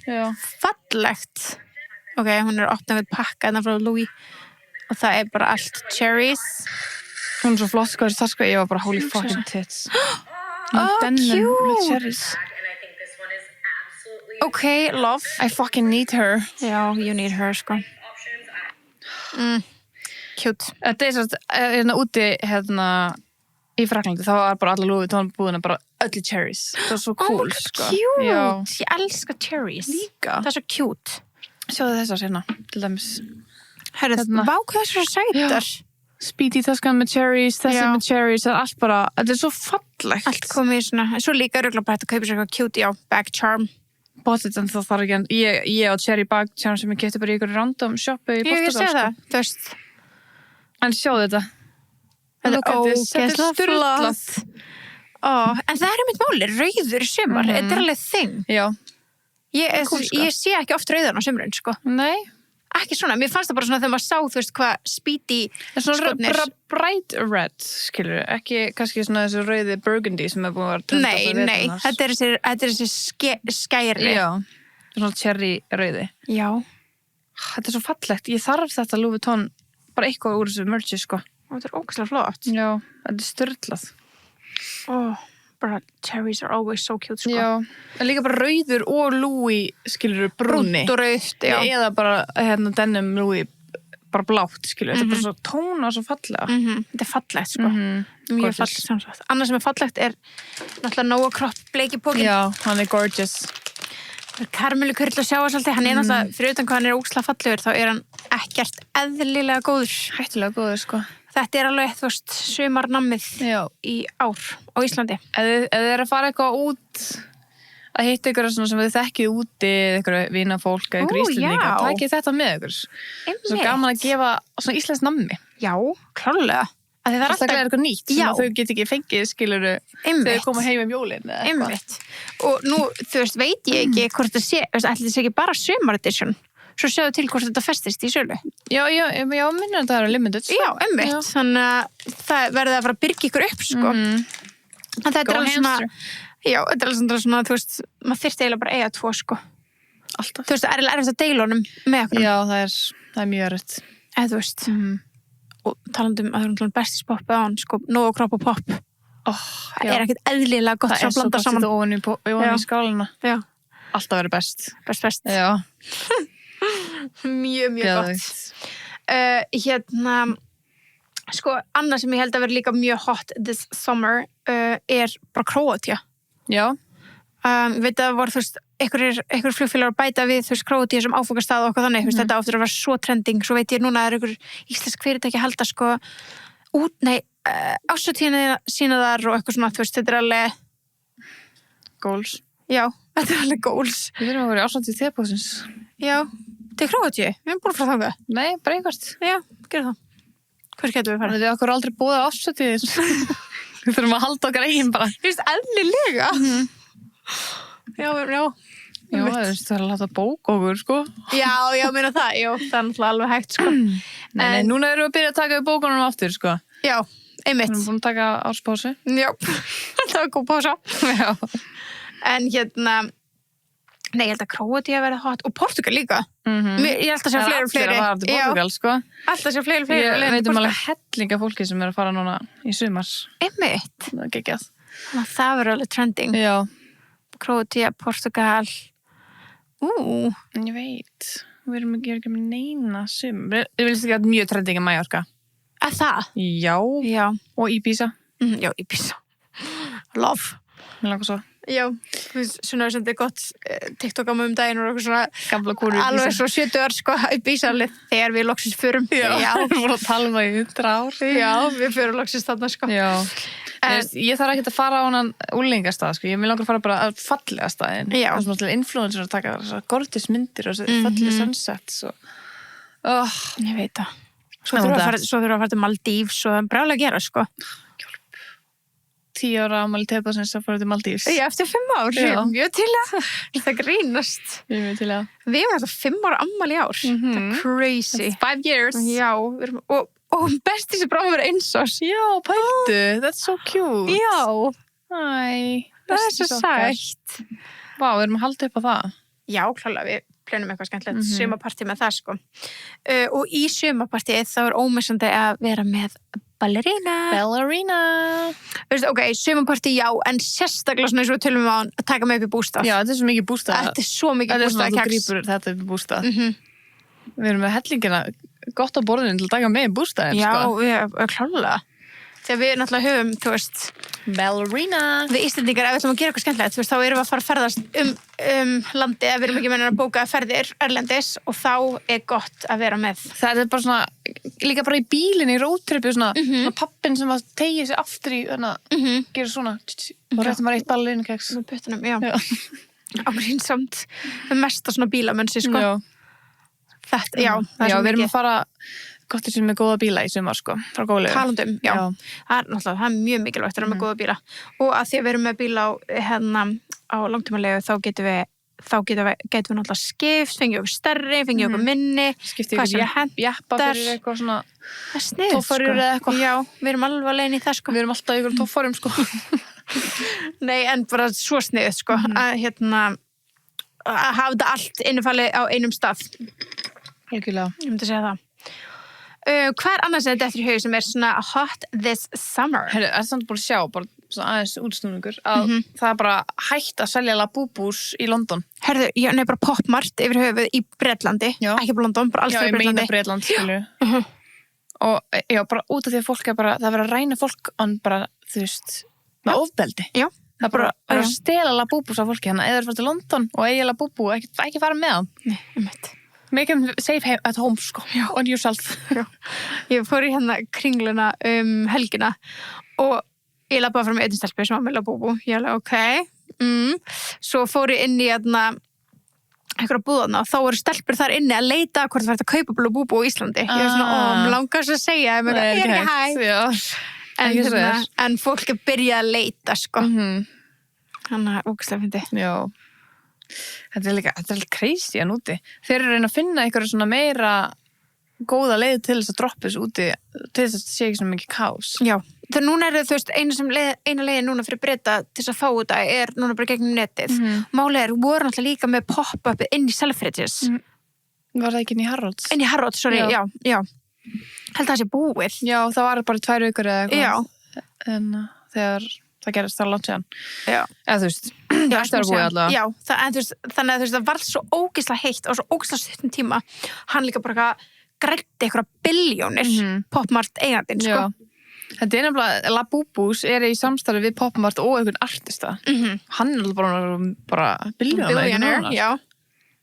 já. Fallegt. Ok, hún er að opna við pakka hérna frá Louis og það er bara allt cherries. Hún er svo flott, sko, þessi taska, ég var bara holy fucking tits. Cute. Cherries. Ok, love. I fucking need her. Já, you need her, sko. Cute. Þetta er svona úti, í Fraklandi, þá var bara alla Louis Vuitton búðina bara öllu cherries. Það var svo cool, sko. Cute. Já. Ég elska cherries. Líka. Það er svo cute. Sjáðu þessar hérna, til dæmis. Herru, vá, hvað er svo sætar? Speedy taskan með cherries, þessi með cherries, það er allt bara, þetta er svo fallegt. Allt komið í svona, svo líka röglega bara hægt að kaupa sér eitthvað cute, já, bag charm. Pottet, en það þarf ekki, en ég á cherry bag sem ég keypti bara í ykkur random shoppu í Portugal. Ég sé það, þú veist. En sjáðu þetta. Þetta er ógeðslega flott. En það er mitt máli, rauður í sumar, þetta er alveg þing. Já. Ég sé ekki oft rauðan á sumrun, sko. Nei. Ekki svona, mér fannst það bara svona þegar maður sá, þú veist, hvað Speedy skotnir. Svona bright red, skilur, ekki kannski svona þessi rauði burgundy sem er búin að vera Nei, þetta er þessi skæri. Já, svona cherry rauði. Já. Þetta er svo fallegt, ég þarf þetta Louis Vuitton, bara eitthvað úr þessu merchi, sko. Þetta er ógeðslega flott. Já, þetta er störtlað. Bara cherries are always so cute, sko. Já, en líka bara rauður og Louis, skilur, brúnni. Brúnt og rautt, já. Eða bara, denim Louis, bara blátt, skilur. Þetta er bara svo tóna og svo fallega. Þetta er fallegt, sko. Mjög fallegt samsagt. Annað sem er fallegt er náttúrulega Nóa Kropp bleikipókin. Já, hann er gorgeous. Karmelu kurl að sjá að svolítið. Hann er náttúrulega, fyrir utan hvað hann er ógeðslega fallegur, þá er hann ekkert eðlilega góður. Hættulega góður, sko. Þetta er alveg, þú veist, sumarnammið í ár á Íslandi. Ef þið er að fara eitthvað út að hitta ykkur sem þið þekkið úti, ykkur vinafólk eða ykkur Íslendinga, takið þetta með ykkur. Svo gaman að gefa svona íslenskt nammi. Já, klárlega. Það er alltaf eitthvað nýtt sem þau get ekki fengið, skiluru, þegar þau koma heim jólin. Einmitt. Og nú, þú veist, veit ég ekki hvort það sé, ætli það sé ekki bara sumar-edition. Svo sjáðu til hvort þetta festist í sölu. Já, minnir að það eru limited. Já, einmitt. Þannig að það verði að fara að byrja ykkur upp, sko. En þetta er alveg svona, já, þetta er alveg svona, þú veist, maður þyrfti eiginlega bara eiga 2, sko. Alltaf. Þú veist, það er erfitt að deila honum með okkur. Já, það er mjög erfitt. Eða, þú veist. Og talandum að það er bestispoppið á hann, sko, Nóa Kropp og Pop. Það er ekkert eðlilega gott sem að blanda saman. Það er svo gott þetta ofan í skálina. Já. Alltaf verið best. Best. Já. Mjög gott. Sko, annað sem ég held að vera líka mjög hot this summer er bara Króatía. Já. Ég veit að það voru, þú veist, einhver flugfélagar að bæta við, þú veist, Króatía sem áfangastað og okkur þannig, þetta áttur að vera svo trending, svo veit ég núna að einhver íslensk fyrirtæki halda, sko, ásatíðina sína þar og eitthvað svona, þú veist, þetta er alveg goals. Já, þetta er alveg goals. Við þurfum að vera ásatíð þérbóðsins. Já, til Króatíu, við erum búin að fara þangað. Nei, bara einhvert. Já, gerum það. Hvers getum við farið? Við okkur aldrei búið á ásatíð. Við þurfum að halda okkar eigin bara. Þú veist, eðlilega. Já. Já, þú veist, það er að láta bók okkur, sko. Já, meina það. Já, það er náttúrulega alveg hægt, sko. Nei, núna erum við að byrja að taka við bókunum aftur, sko. Já, einmitt. Við erum búin að taka árspásu. Já, það var góð pása. Já. En nei, ég held að Króatía verði hot og Portugal líka. Ég held að sé fleiri og fleiri. Það er allir að fara til Portugal, sko. Alltaf sé fleiri og fleiri. Ég veitum alveg hellinga fólki sem er að fara núna í sumar. Einmitt. Það er geggjað. Þannig að það verður alveg trending. Já. Króatía, Portugal. Ég veit. Við erum ekki með neina sumar. Ég vil ekki að mjög trending að Mallorca. Að það? Já. Og Ibiza. Já, Ibiza. Love. Mér langar svo. Já, svona sem þetta er gott TikTok á mig daginn og eitthvað svona gamla kúru alveg svo 70 ár, sko, upp í salið þegar við loksins förum. Já, við vorum að tala um það í 100 ár. Já, við förum loksins þarna, sko. Já. Ég þarf ekki að fara á hann úlingastað, sko. Ég vil langar að fara bara að fallega staðinn. Já. Það er svona influencer að taka þessar gorgeous myndir og fallega sunsets og ég veit það. Svo þurfum við að fara til Maldífs og það er brálega að gera, sko. 10 ára afmæli Tebasins að fara til Maldífs. Já, eftir 5 ár. Já. Mjög til að það grínast. Mjög til að. Við erum alltaf 5 ára afmæli í ár. Það er crazy. 5 years. Já, og besti sem bráðum vera eins ás. Já, pældu. That's so cute. Já. Það er svo sætt. Vá, við erum að halda upp á það. Já, klálega, við plönum eitthvað skemmtilegt sumarpartí með það, sko. Og í sumarpartíið þá er ómissandi að vera með ballerina. Veistu, ok, sumarpartí já, en sérstaklega svona eins og við tölum á að taka með upp í bústað. Já, þetta er svo mikið bústað. Þetta er svo mikið bústað. Þetta er svona að þú grípur þetta upp í bústað. Við erum með hellingina gott á borðinu til að taka með í bústaðin, sko. Já, klálega. Þegar við náttúrulega höfum, þú veist, ballerina. Við Íslendingar, ef við ætlum að gera eitthvað skemmtilegt, þú veist, þá erum við að fara að ferðast landi, ef við erum ekki meina að bóka ferðir erlendis og þá er gott að vera með. Það er bara svona, líka bara í bílinni, í roadtripi, svona pappin sem að tegja sig aftur í, gera svona, og réttum að reitt ballerinu keks. Með puttunum, já. ágrínsamt mesta svona bílamönsi, sko. Já. Þetta, já, það Já, svo við erum mikið. að fara gott til sem með góða bíla í sumar, sko, frá góðlegu. Talandi já. Það er náttúrulega, það er mjög mikilvægt að vera með góða bíla. Og að því að við erum með bíla á langtímalegu, þá getum við náttúrulega skipt, fengið okkur stærri, fengið okkur minni, Skipti ykkur jeppa fyrir eitthvað svona það er snið, tóffarur eða eitthvað. Já, við erum alveg að leiðin í það, sko. Við erum alltaf ykkur tóffarum, sko. Nei, en bara svo snið, sko, að hafa þetta allt innifalið á einum stað. Algjörlega. Ég myndi segja það. Hvað er annars þetta eftir í haug sem er svona hot this summer? Herru, er það búin að sjá, bara svona aðeins útsnúningur, að það er bara hægt að selja Labubus í London. Herðu, já, nei, bara Popmart yfir höfuð í Bretlandi, ekki bara London, bara alls fyrir Bretlandi. Já, ég meina Bretland, skilju. Og já, bara út af því að fólk er bara, það verður að ræna fólk bara, þú veist, með ofbeldi. Já. Það er bara að stela Labubus af fólki hérna, eða þú ert til London og eigi Labubu, ekki fara með hann. Nei, einmitt. Make them safe at home, sko, on yourself. Já. Ég fór í kringluna helgina og ég labbaði fram með einn stelpu sem var með Labubu. Ég alveg, ok. Svo fór ég inn í einhverja búðana og þá voru stelpur þar inni að leita hvort það væri að kaupa Labubu á Íslandi. Ég var svona, mér langast að segja, ég er ekki hægt. En fólk er byrjað að leita, sko. Þannig að ógeðslega fyndið. Já. Þetta er líka crazy að núti. Þeir eru að reyna að finna einhverju svona meira góða leið til þess að droppa þessu úti, til þess að það sé ekki svona mikið kaos. Já, þegar núna er þú veist, eina leiðin núna fyrir Breta til þess að fá þetta er núna bara gegnum netið. Málið voru náttúrulega líka með pop-upið inn í Selfridges. Var það ekki inn í Harrods? Inn í Harrods, sorry, já. Held það sé búið. Já, það var bara 2 vikur eða eitthvað. Já. En þegar það gerist það langt síðan. Já. Eða þú veist, það er búið allavega. Já, þannig að þú veist, það var svo ógeðslega heitt og svo ógeðslega stuttum tíma. Hann líka bara græddi einhverja billjónir Popmart eigandinn, sko. Já. Þetta er nefnilega, Labubus er í samstarfi við Popmart og einhvern artista. Hann er bara billjónir. Já.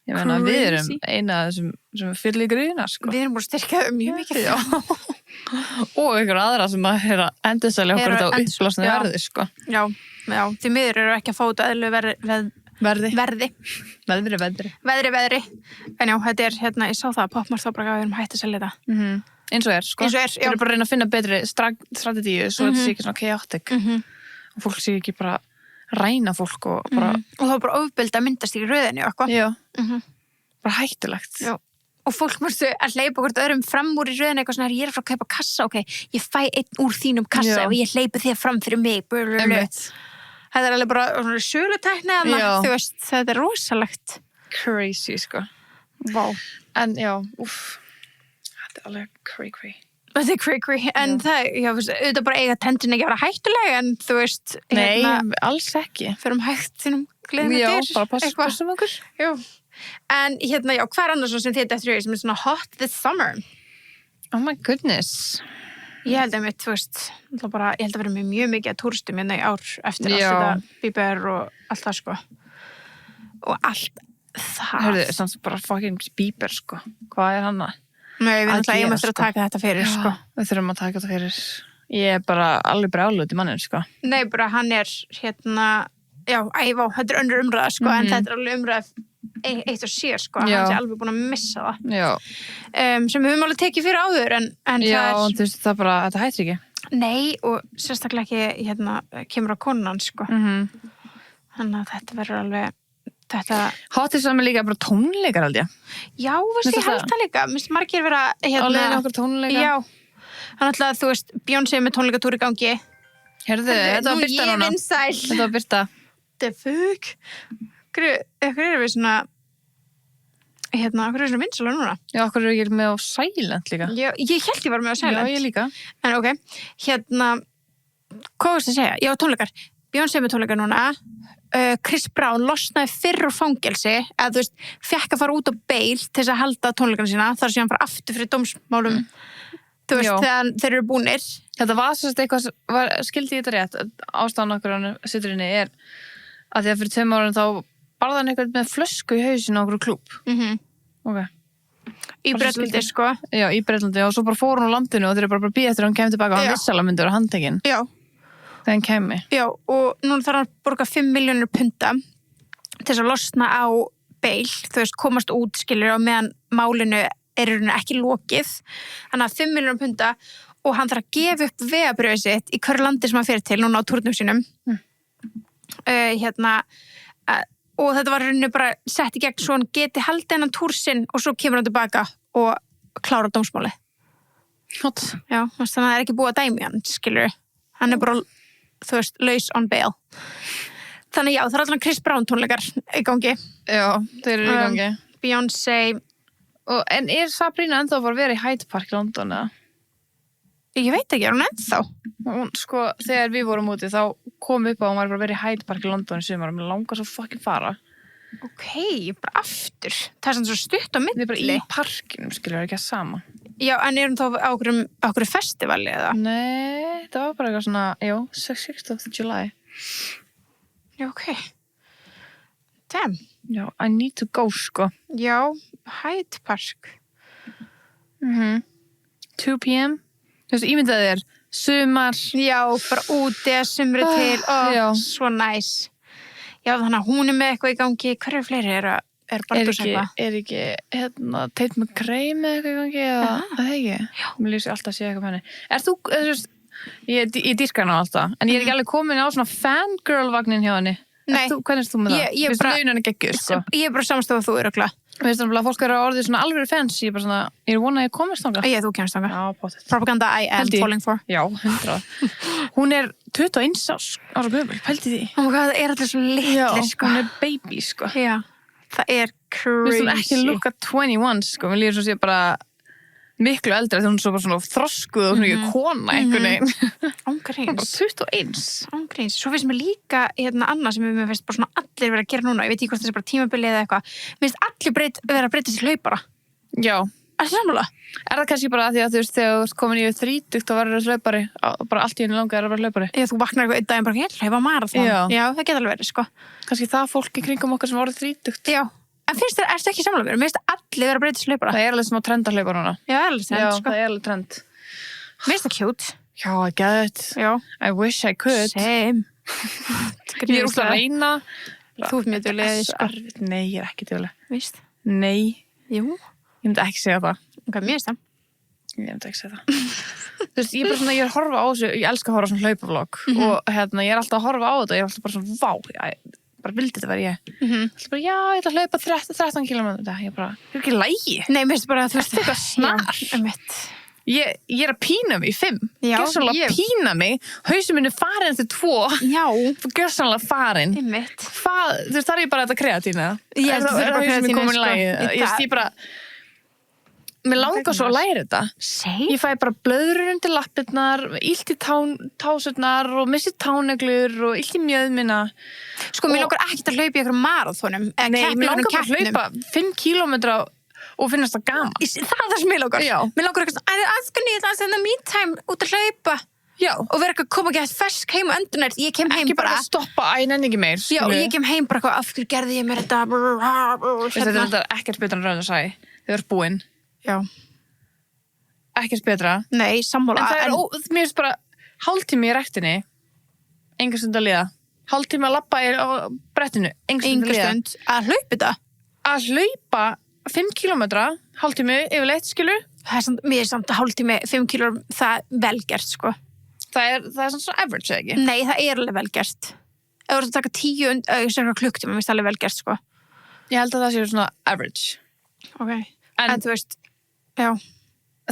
Ég meina, við erum eina sem fyrir í grýna, sko. Við erum búin að styrkja mjög mikið. Já. Og einhver aðra sem að endurselja okkur þetta á uppblásnu verði, sko. Já, því miður eru ekki að fá þetta eðlu verði. En já, þetta er, ég sá það að Popmart þá bara við erum hægt að selja þetta. Eins og sko. Við erum bara að reyna að finna betri strategíu svo þetta sé ekki svona chaotic. Og fólk sé ekki bara ræna fólk og bara... Og þá bara ofbeldi að myndast í röðinu og eitthvað. Já. Bara hættulegt. Já. Og fólk mústu að hleypa hvort öðrum fram úr í röðinu eitthvað svona, ég er frá að kaupa kassa, ok, ég fæ einn úr þínum kassa og ég hleypi þér fram fyrir mig. Þetta er alveg bara svona sölutækni þú veist, þetta er rosalegt. Crazy, sko. Vá. En já, þetta er alveg cray-cray. Þetta er cray-cray, en það, auðvitað bara eiga tendrin ekki að vera hættulega, en þú veist... Nei, alls ekki. Fyrir hægt þínum gleðinu dyr. Já, bara passum okkur. Já. En hvað er annars sem þetta eftir sem er svona hot this summer? Oh my goodness. Ég held að þú veist, ég held að vera með mjög mikið að túristum í ár eftir allt þetta Bieber og allt það, sko. Og allt það. Hörðu, samt bara fucking Bieber, sko. Hvað er hann að? Nei, við ætlum að taka þetta fyrir, sko. Við þurfum að taka þetta fyrir. Ég er bara alveg brjáluð í mannin, sko. Nei, bara hann er þetta er önnur umræða, sko, en þetta er alveg umræða eitt og sér, sko, hann sé alveg búin að missa það. Já. Sem við höfum alveg tekið fyrir áður, en já, þú veist, það bara, þetta hættir ekki. Nei, og sérstaklega ekki kemur á konan, sko. Þannig að þetta verður alveg, Hotið saman líka bara tónleikar, held ég. Já, veist, ég held það líka. Mér finnst margir vera, á leiðinu okkur tónleika. Já. Þannig að þú veist, Beyoncé með tónleikatúr í gangi. Herðu, þetta var Birta núna. Þetta var Birta. The fuck? Ekkur er við svona okkur er svona vinsala núna. Já, okkur er ekki með á Silent líka. Já, ég held ég var með á Silent. Já, ég líka. En ok, hvað varst að segja? Já, tónleikar. Beyoncé með tónleikar núna. Chris Brown losnaði fyrr úr fangelsi, eða þú veist, fekk að fara út á bail til þess að halda tónleikarna sína, þar sem hann fara aftur fyrir dómsmálum. Þú veist, þegar þeir eru búnir. Þetta var svo eitthvað, skildi ég þetta rétt, ástæðan okkur hann situr inni er að því að fyrir 2 árum þá barði hann eitthvað með flösku í hausinu á okkur klúb. Ok. Í Bretlandi, sko. Já, í Bretlandi, og svo bara fór hann á landinu og þeir eru bara býða eftir að hann kemur tilbaka og hann vissalega myndi vera handtekinn. Já. Þegar hann kemi. Já, og núna þarf hann að borga 5 milljónir punda til þess að losna á bail, þú veist, komast út skilur og meðan málinu ekki lokið, þannig að 5 milljónir punda og hann þarf að gefa upp vegabréfið sitt í hverju landi sem hann fer til núna á túrnum sínum og þetta var rauninni bara sett í gegn svo hann geti haldið hennan túr sinn og svo kemur hann tilbaka og klára dómsmálið. Já, þannig að það ekki búið að dæmi hann, skilur. Hann bara, þú veist, laus on bail. Þannig já, það allan Chris Brown tónleikar í gangi. Já, þeir eru í gangi. Beyoncé. En Sabrina ennþá að vera í Hyde Park í London, eða? Ég veit ekki, hún ennþá? Hún, sko, þegar við vorum úti, þá kom upp á hún var bara verið í Hyde Park í London í sumar og mér langar svo fucking fara. Ok, bara aftur. Það svona svo stutt á milli. Við bara í parkinum, skilur ekki að sama. Já, en hún þá á okkur festivali, eða? Nei, það var bara eitthvað svona, 6th of July. Já, ok. Damn. Já, I need to go, sko. Já, Hyde Park. 2 p.m. Þú veist, ímyndaði þér, sumar. Já, bara úti að sumri til. Svo næs. Já, þannig að hún með eitthvað í gangi. Hverju fleiri bara eitthvað? Er ekki Tate McRae með eitthvað í gangi? Það ekki? Já. Mér lýsi alltaf að sé eitthvað með henni. Þú veist, ég dýrka hana alltaf, en ég er ekki alveg komin á svona fangirl-vagnin hjá henni. Nei. Hvernig erst þú með það? Finnst launin ekki ekki, sko? Ég bara samstofað þú örugglega. Veist þú að fólk eru að orðið svona alveg fans, ég er bara svona, ég er vonað að ég komist þangað. Þú kemst þangað. Já, pottet. Propaganda I am falling for. Já, 100. Hún er 21 ára gömul, pældi því. Oh my god, það allir svo litlir, sko. Hún er baby, sko. Já, það crazy. Veist þú ekki look at 21, sko, mér líður svo sé bara miklu eldri þegar hún er svo bara svona þroskuð og hún er ekki kona einhvern veginn. Ángríns. 21. Ángríns. Svo finnst mér líka annað sem mér finnst bara svona allir vera að gera núna. Ég veit ekki hvort þessi bara tímabili eða eitthvað. Mér finnst allir vera að breyta sér hlaupara. Já. Það sammála. Það kannski bara að því að þú veist þegar þú ert komin í 30 þá verður það hlaupari. Bara allt í henni langar að vera hlaupari. Já, þú vaknar eitthvað einn daginn bara, ég hlaupa maraþon. Já, það geta alveg verið, sko. Kannski það fólk í kringum okkar sem voru 30. Já. En finnst þér, ertu ekki sammála mér? Mér finnst allir vera að breyta hlaupara. Það alveg smá trend að hlaupa núna. Já, alveg trend, sko. Já, það alveg trend. Mér finnst það cute. Já, I get it. Já. I wish I could. Same. Ég er útla að reyna. Þú ert mjög dugleg, sko. Nei, ég er ekki dugleg. Víst? Nei. Jú. Ég myndi ekki segja það. Hvað mér finnst það? Ég myndi ekki segja það. Þú veist, ég er bara svona, ég er að horfa á þessu, ég elska að horfa á svona hlaupavlogg og ég er alltaf að horfa á þetta og ég er alltaf bara svona, vá, bara vildi þetta vera ég. Alltaf bara, já, ég ætla að hlaupa 13 km. Ég bara, ég er ekki lægi. Nei, mér finnst bara að þú veist eitthvað snar. Ég er að pína mig í 5. Gjörsamlega pína mig. Hausinn minn farin eftir 2. Já. Gjörsamlega farin. Einmitt. Þú veist, það ég bara þetta kreatína. Já, það er bara kreatína, sko. Ég bara, mér langar svo að læra þetta. Ég fæ bara blöðrur undir lappirnar, illt í tásurnar og missi táneglur og illt í mjöðmina. Sko, mér langar ekkert að hlaupa í einhverjum maraþonum. Nei, mér langar bara að hlaupa 5 kílómetra og finnast það gaman. Það er það sem mér langar. Já. Mér langar eitthvað, aðskunni, ég ætla að senda me time út að hlaupa. Já. Og vera eitthvað að koma ekki að fersk heim og endurnært. Ég kem heim ekki bara að stoppa, nenni ekki meir. Já, og ég kem heim bara eitthvað, af hverju gerði ég mér þetta? Þetta er ekkert betra en Rauður sagði. Þau eru búin. Já. Ekkert betra. Nei, sammála. En mér finnst bara hálftími í ræktinni, enga stund að liða. Hálftími að labba á brettinu, enga stund að liða. Enga stund að hlaupa þetta? Að hlaupa 5 kílómetra, hálftími yfirleitt, skilur? Mér er samt að hálftími 5 kílómetrar, það er velgert, sko. Það er svona average, eða ekki? Nei, það er alveg velgert. Ef þú ert að taka 10 klukktíma, mér finnst það alveg velgert, sko. Ég held að það sé svona average. Ok. En þú veist, já.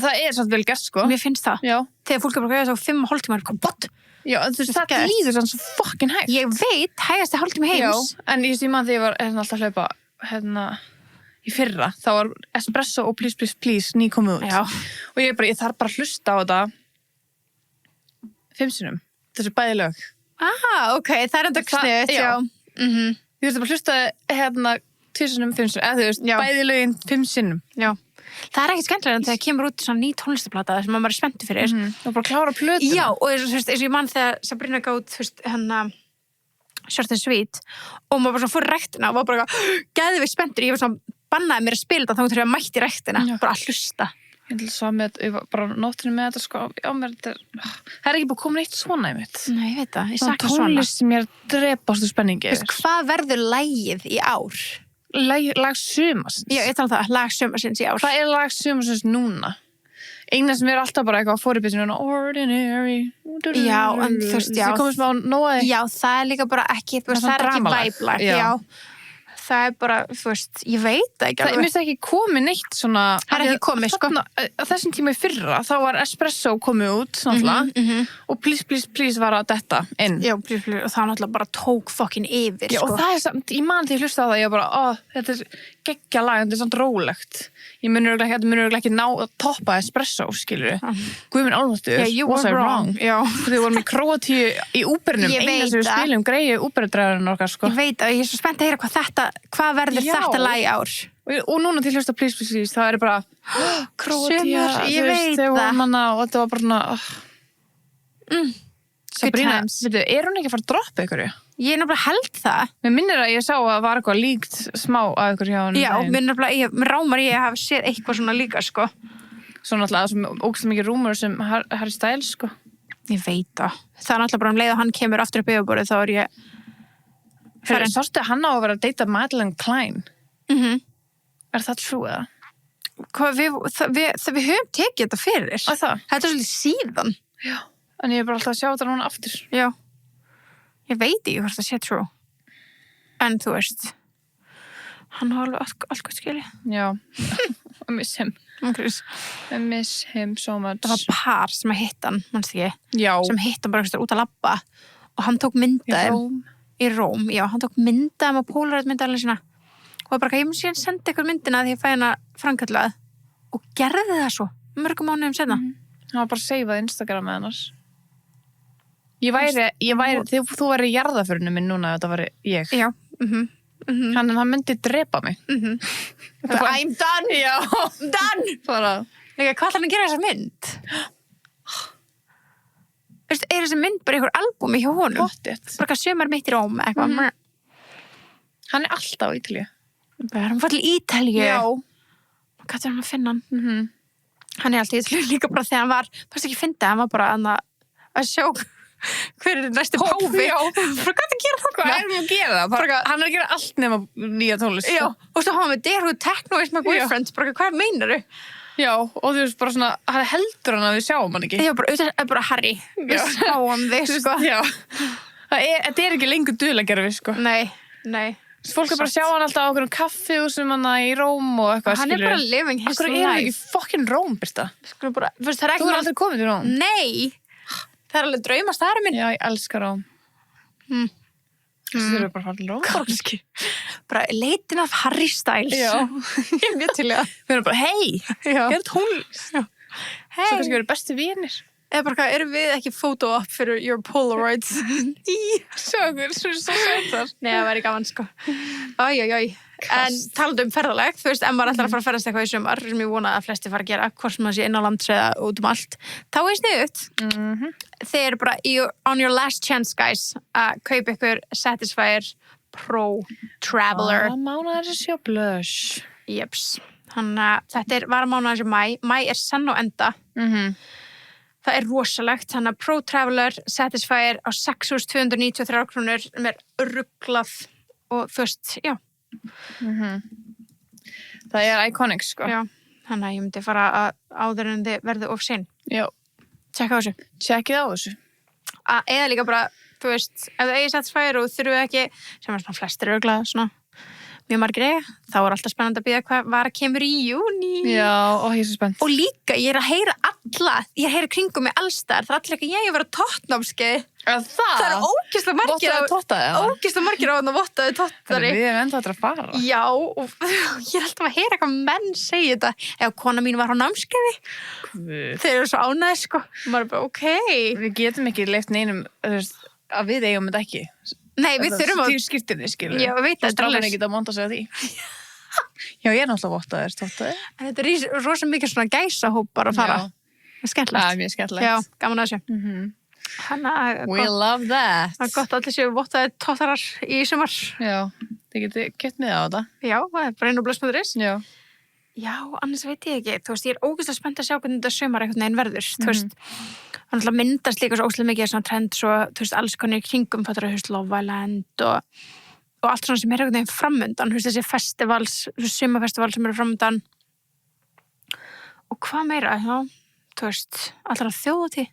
Það er samt vel gert, sko. Mér finnst það. Já. Þegar fólk er bara að 5,5 tímar, what? Já, þú veist, það líður svona svo fucking hægt. Ég veit, hægast hálftími heims. Já, en ég man þegar ég var alltaf að hlaupa, í fyrra, þá var espresso og please, please, please nýkomið út. Já. Og ég þarf bara að hlusta á þetta 5 sinnum. Þessu bæði lög. Ok, það er enda sniðut, já. Ég þurfti bara að hlusta 2 sinnum, 5 sinnum, eða þú veist, bæði lögin 5 sinnum. Já. Það er ekki skemmtilega en þegar kemur út svona ný tónlistaplata sem maður er spenntur fyrir. Og bara klára plötuna. Já, og eins og ég man þegar Sabrina gátt, þú veist, Short and Sweet og maður bara svona fór ræktina og var bara geðveikt spenntur. Ég var svona bannaði mér að spila þetta þá þegar ég mætti ræktina, bara að hlusta. Ég ætla að sá með þetta, bara nóttinu með þetta sko, á mér, það ekki búið komin eitt svona einmitt. Nei, ég veit það, ég sakna svona. Tónlist sem ég drepast úr spenningi. Hvað verður lagið í ár? Lag sumarsins. Já, ég tala um það, lag sumarsins í ár. Það lag sumarsins núna. Eina sem alltaf bara eitthvað á fóribitinu, ordinary. Já, en þú veist, já. Það komið smá nóaði. Já, það líka bara ekki, það er ekki væblag, já. Það bara, þú veist, ég veit ekki alveg. Það er ekki komið neitt svona... Það er ekki komið, sko. Á þessum tíma í fyrra, þá var Espresso komið út, náttúrulega, og please var að detta inn. Já, please, og það náttúrulega bara tók fokkin yfir, sko. Já, og það samt, ég man því að hlusta á það, ég bara, þetta geggja lag, þetta samt rólegt. Ég munur ekki ná að toppa Espresso, skilur Guðminn alváttur, was I wrong? Já. Þau vorum í Króatíu í Úbernum, eina sem við spilum greið Úberdræðurinn okkar, sko. Ég veit að ég er svo spennt að heyra hvað verður þetta lag í ár. Og núna til hlusta please, það er bara Króatía, ég veit það. Og þetta var bara svona Sabrina, er hún ekki að fara að droppa ykkur? Ég er nefnilega held það. Mér minnir að ég sá að það var eitthvað líkt smá af ykkur hjá hann. Já, mér rámar ég að hafa séð eitthvað svona líka, sko. Svo náttúrulega sem ógst mikið rúmur sem Harry Styles, sko. Ég veit það. Það er náttúrulega bara leið að hann kemur aftur upp yfirborðið, þá er ég... Sástu hann á að vera að deyta Madeline Klein? Er það true, eða? Við höfum tekið þetta fyrir. Það? Þetta er svolítið síðan. Já. En ég er bara alltaf að sjá þetta núna aftur. Já. Ég veit ekki hvort það sé true. En þú veist, hann har alveg allt gott skilið. Já. I miss him. I miss him so much. Það var par sem að hitta hann, mannst ekki? Já. Sem hitta hann bara eitthvað út að labba. Og hann tók myndaðum. Í Róm. Já, hann tók myndaðum á Polaroid myndaðalinn sína. Og bara ég mun síðan senda eitthvað myndina því ég fæ hana framkallað. Og gerði það svo. Mörgum mánuðum senna. Hann var bara seifað Instagram með hannars. Ég væri, þegar þú væri í jarðaförunum minn núna, þetta væri ég. Já. Hann myndi drepa mig. I'm done. Já. I'm done. Bara. Hvað ætlar hann að gera þessa mynd? Veistu, er þessi mynd bara einhver albúmi hjá honum? Pottet. Bara eitthvað sömar mitt í Róm, eitthvað. Hann er alltaf á Ítalíu. Hann var til Ítalíu. Já. Hvað er hann að finna hann? Hann er alltaf í Ítalíu líka bara þegar hann var, fannst ekki fyndið, hann var bara að sjá hver er næsti páfi. Já. Hvað er að gera það? Hvað er hann að gera það? Hann er að gera allt nema nýja tónlist. Já, og svo hann með Derhu Techno is my boyfriend, bara hvað meinar þau? Já, og þú veist bara svona, hann heldur hann að við sjáum hann ekki. Já, bara Harry, við sjáum þig, sko. Já, þetta er ekki lengur duðlegerfi, sko. Nei. Fólk er bara að sjá hann alltaf á okkur kaffihúsum hann í Róm og eitthvað, hann er bara living his life. Akkur er hann ekki fucking Róm, Birta? Þú er aldrei komið til Róm? Nei, það er alveg draumastæðurinn minn. Já, ég elskar Róm. Þú eru bara að fara til Róm? Kanski. Bara leitin af Harry Styles. Já. Ég er mjög til í það. Við erum bara, gerð tónlist. Hey. Svo kannski verið bestu vinir. Eða bara hvað, erum við ekki photo-op fyrir your Polaroids? Svo sættar. Nei, það væri gaman, sko. Æj. En talandi ferðaleg, þú veist, ef maður ætlar að fara að ferðast eitthvað í sumar, sem ég vona að flesti fara að gera, hvort sem það sé inn á lands eða út allt, þá er sniðut. Þeir eru bara on your last chance, guys, að kaupa ykkur Satisfyer Pro Traveler. Mánaðarins hjá Blush. Jeps. Þannig að þetta var mánaðarins í mæ. Mæ er senn á enda. Það er rosalegt, þannig að Pro Traveler Satisfyer á 6.293 krónur með rugglað og þú veist, já. Það er iconic, sko. Já, þannig að ég myndi fara áður en þið verðu of sein. Já. Tjekka á þessu. Tjekkið á þessu. Eða líka bara, þú veist, ef þið eigið Satisfyer og þurfið ekki, sem er svona flestir örugglega svona mjög margir eiga, þá er alltaf spennandi að bíða hvað var að kemur í júní. Já, og ég er svo spennt. Og líka, ég er að heyra alla, ég er að heyra kringum mig allstar, það er allir ekki, ég er að vera Tottenham-skeið. Það er ógeðslega margir á hann að vottaði Tottari. Við erum enda að fara. Já, og ég er alltaf að heyra hvað menn segja þetta. Ef kona mín var á námskeiði, þeir eru svo ánægir, sko. Maður er bara, ok. Við getum ekki leyft neinum, að við eigum þetta ekki. Nei, við þurfum að... Því skiptinni, skilur. Já, við veit það. Stráðan ekki að monta sig að því. Já, ég er náttúrulega vottaður. En þetta er rosa mikið svona gæsahóp bara að fara. Það er skemmtilegt. Já, mjög skemmtilegt. Já, gaman að þessu. We love that. Það er gott að allir séu vottaðir Tottarar í sumar. Já, þið getið kett með á þetta. Já, það er bara inn á blöss.is. Já. Já, annars veit ég ekki. Þú veist, ég er ógeðslega spennt að sjá hvernig þetta sumar einhvern veginn verður. Þú veist, þannig að myndast líka svo ógeðslega mikið svona trend svo, þú veist, alls konar í kringum fattur að, þú veist, Love Island og allt svona sem er einhvern veginn framundan, þú veist, þessi festivals, sumarfestival sem eru framundan. Og hvað meira, já, þú veist, allra þjóðhátíð.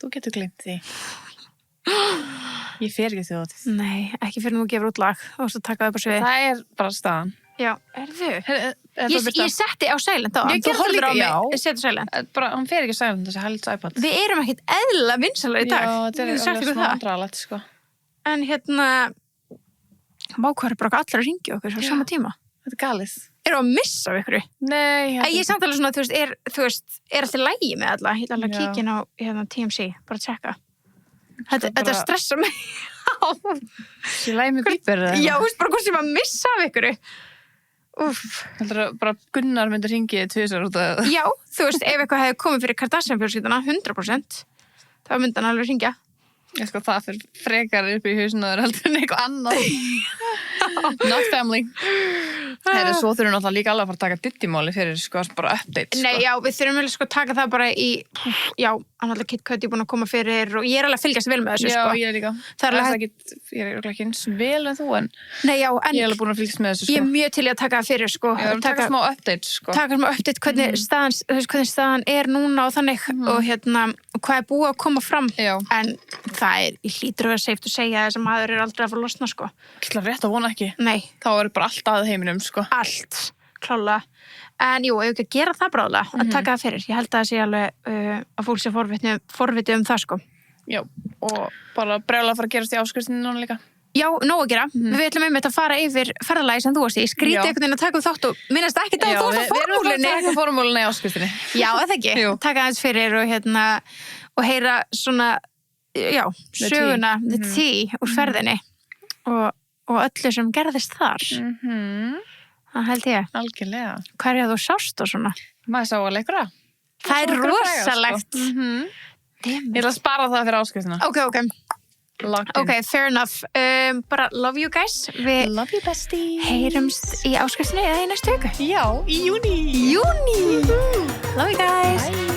Þú getur gleymt því. Ég fer ekki þjóðhátíð. Nei, ekki fyrir nú að gefa út lag og svo taka það upp á sviði. Það er bara staðan. Já, ég setti á silent á Ég gerði líka, já. Ég setti silent. Bara, hann fer ekki silent þessi helds iPad. Við erum ekkert eðla vinsalega í dag. Já, þetta er alveg smá andralegt, sko. En má hvað er bara allir að ringja okkur á sama tíma. Þetta er galið. Erum að missa af ykkur? Nei. Ég er samt alveg svona, þú veist, er alltaf lægi með alla? Ég ætla alveg að kíkja inn á TMC, bara að tjekka. Þetta stressar mig. Ég lægi með bíper. Já, þú veist, bara hvort sem að missa af ykkur. Heldur að bara Gunnar myndi ringið 2 út af það? Já, þú veist, ef eitthvað hefði komið fyrir Kardashian-fjölskylduna, 100%, þá myndi hann alveg ringja. Ég sko, það fyrir frekar upp í hausinu þar heldur en eitthvað annað. Not family. Herri, svo þurfum við náttúrulega líka alveg að fara að taka Diddy-máli fyrir, sko, bara update, sko. Nei, já, við þurfum vel, sko, taka það bara í, já, hann alltaf Kit Cudi búin að koma fyrir og ég er alveg að fylgjast vel með þessu, sko. Já, ég er líka. Ég er ekki eins vel en þú, en nei, já, en ég er alveg búin að fylgjast með þessu, sko. Ég er mjög til að taka það fyrir, sko. Já, taka smá update, sko. Taka smá update, hvernig staðan er núna og þannig og hvað er búið að koma fram. Já. En það er, ég hlýtur að vera safe að segja að þessi maður er aldrei að fara að losna, sko. Ætla rétt að vona ekki. Nei. Þá er bara allt að heiminum, sko. Allt, klálega. En jú, ef ekki að gera það bráðlega, að taka það fyrir. Ég held að það sé alveg að fólk sé forvitið það, sko. Já, og bara brjálega að fara að gerast í áskriftinni núna líka. Já, nóg að gera. Við ætlum einmitt að fara yfir ferðalagi sem þú varst í. Skrítið einhvern veginn að taka þátt og minnast ekki það að þú varst á formúlunni. Já, við erum formúlunni í áskriftinni. Já, eða ekki. Jú. Taka aðeins fyrir og heyra svona, já, söguna, the tea úr ferðinni og öllu sem gerðist þar. Það held ég. Algjörlega. Hverja þú sást og svona? Maður sá að leikura. Það er rosalegt. Ég ætla að spara það fyrir áskriftina. Ok. Ok, fair enough. Bara love you guys. Við love you bestie. Heyrumst í áskriftinni eða í næstu viku. Já, í júní. Love you guys. Bye.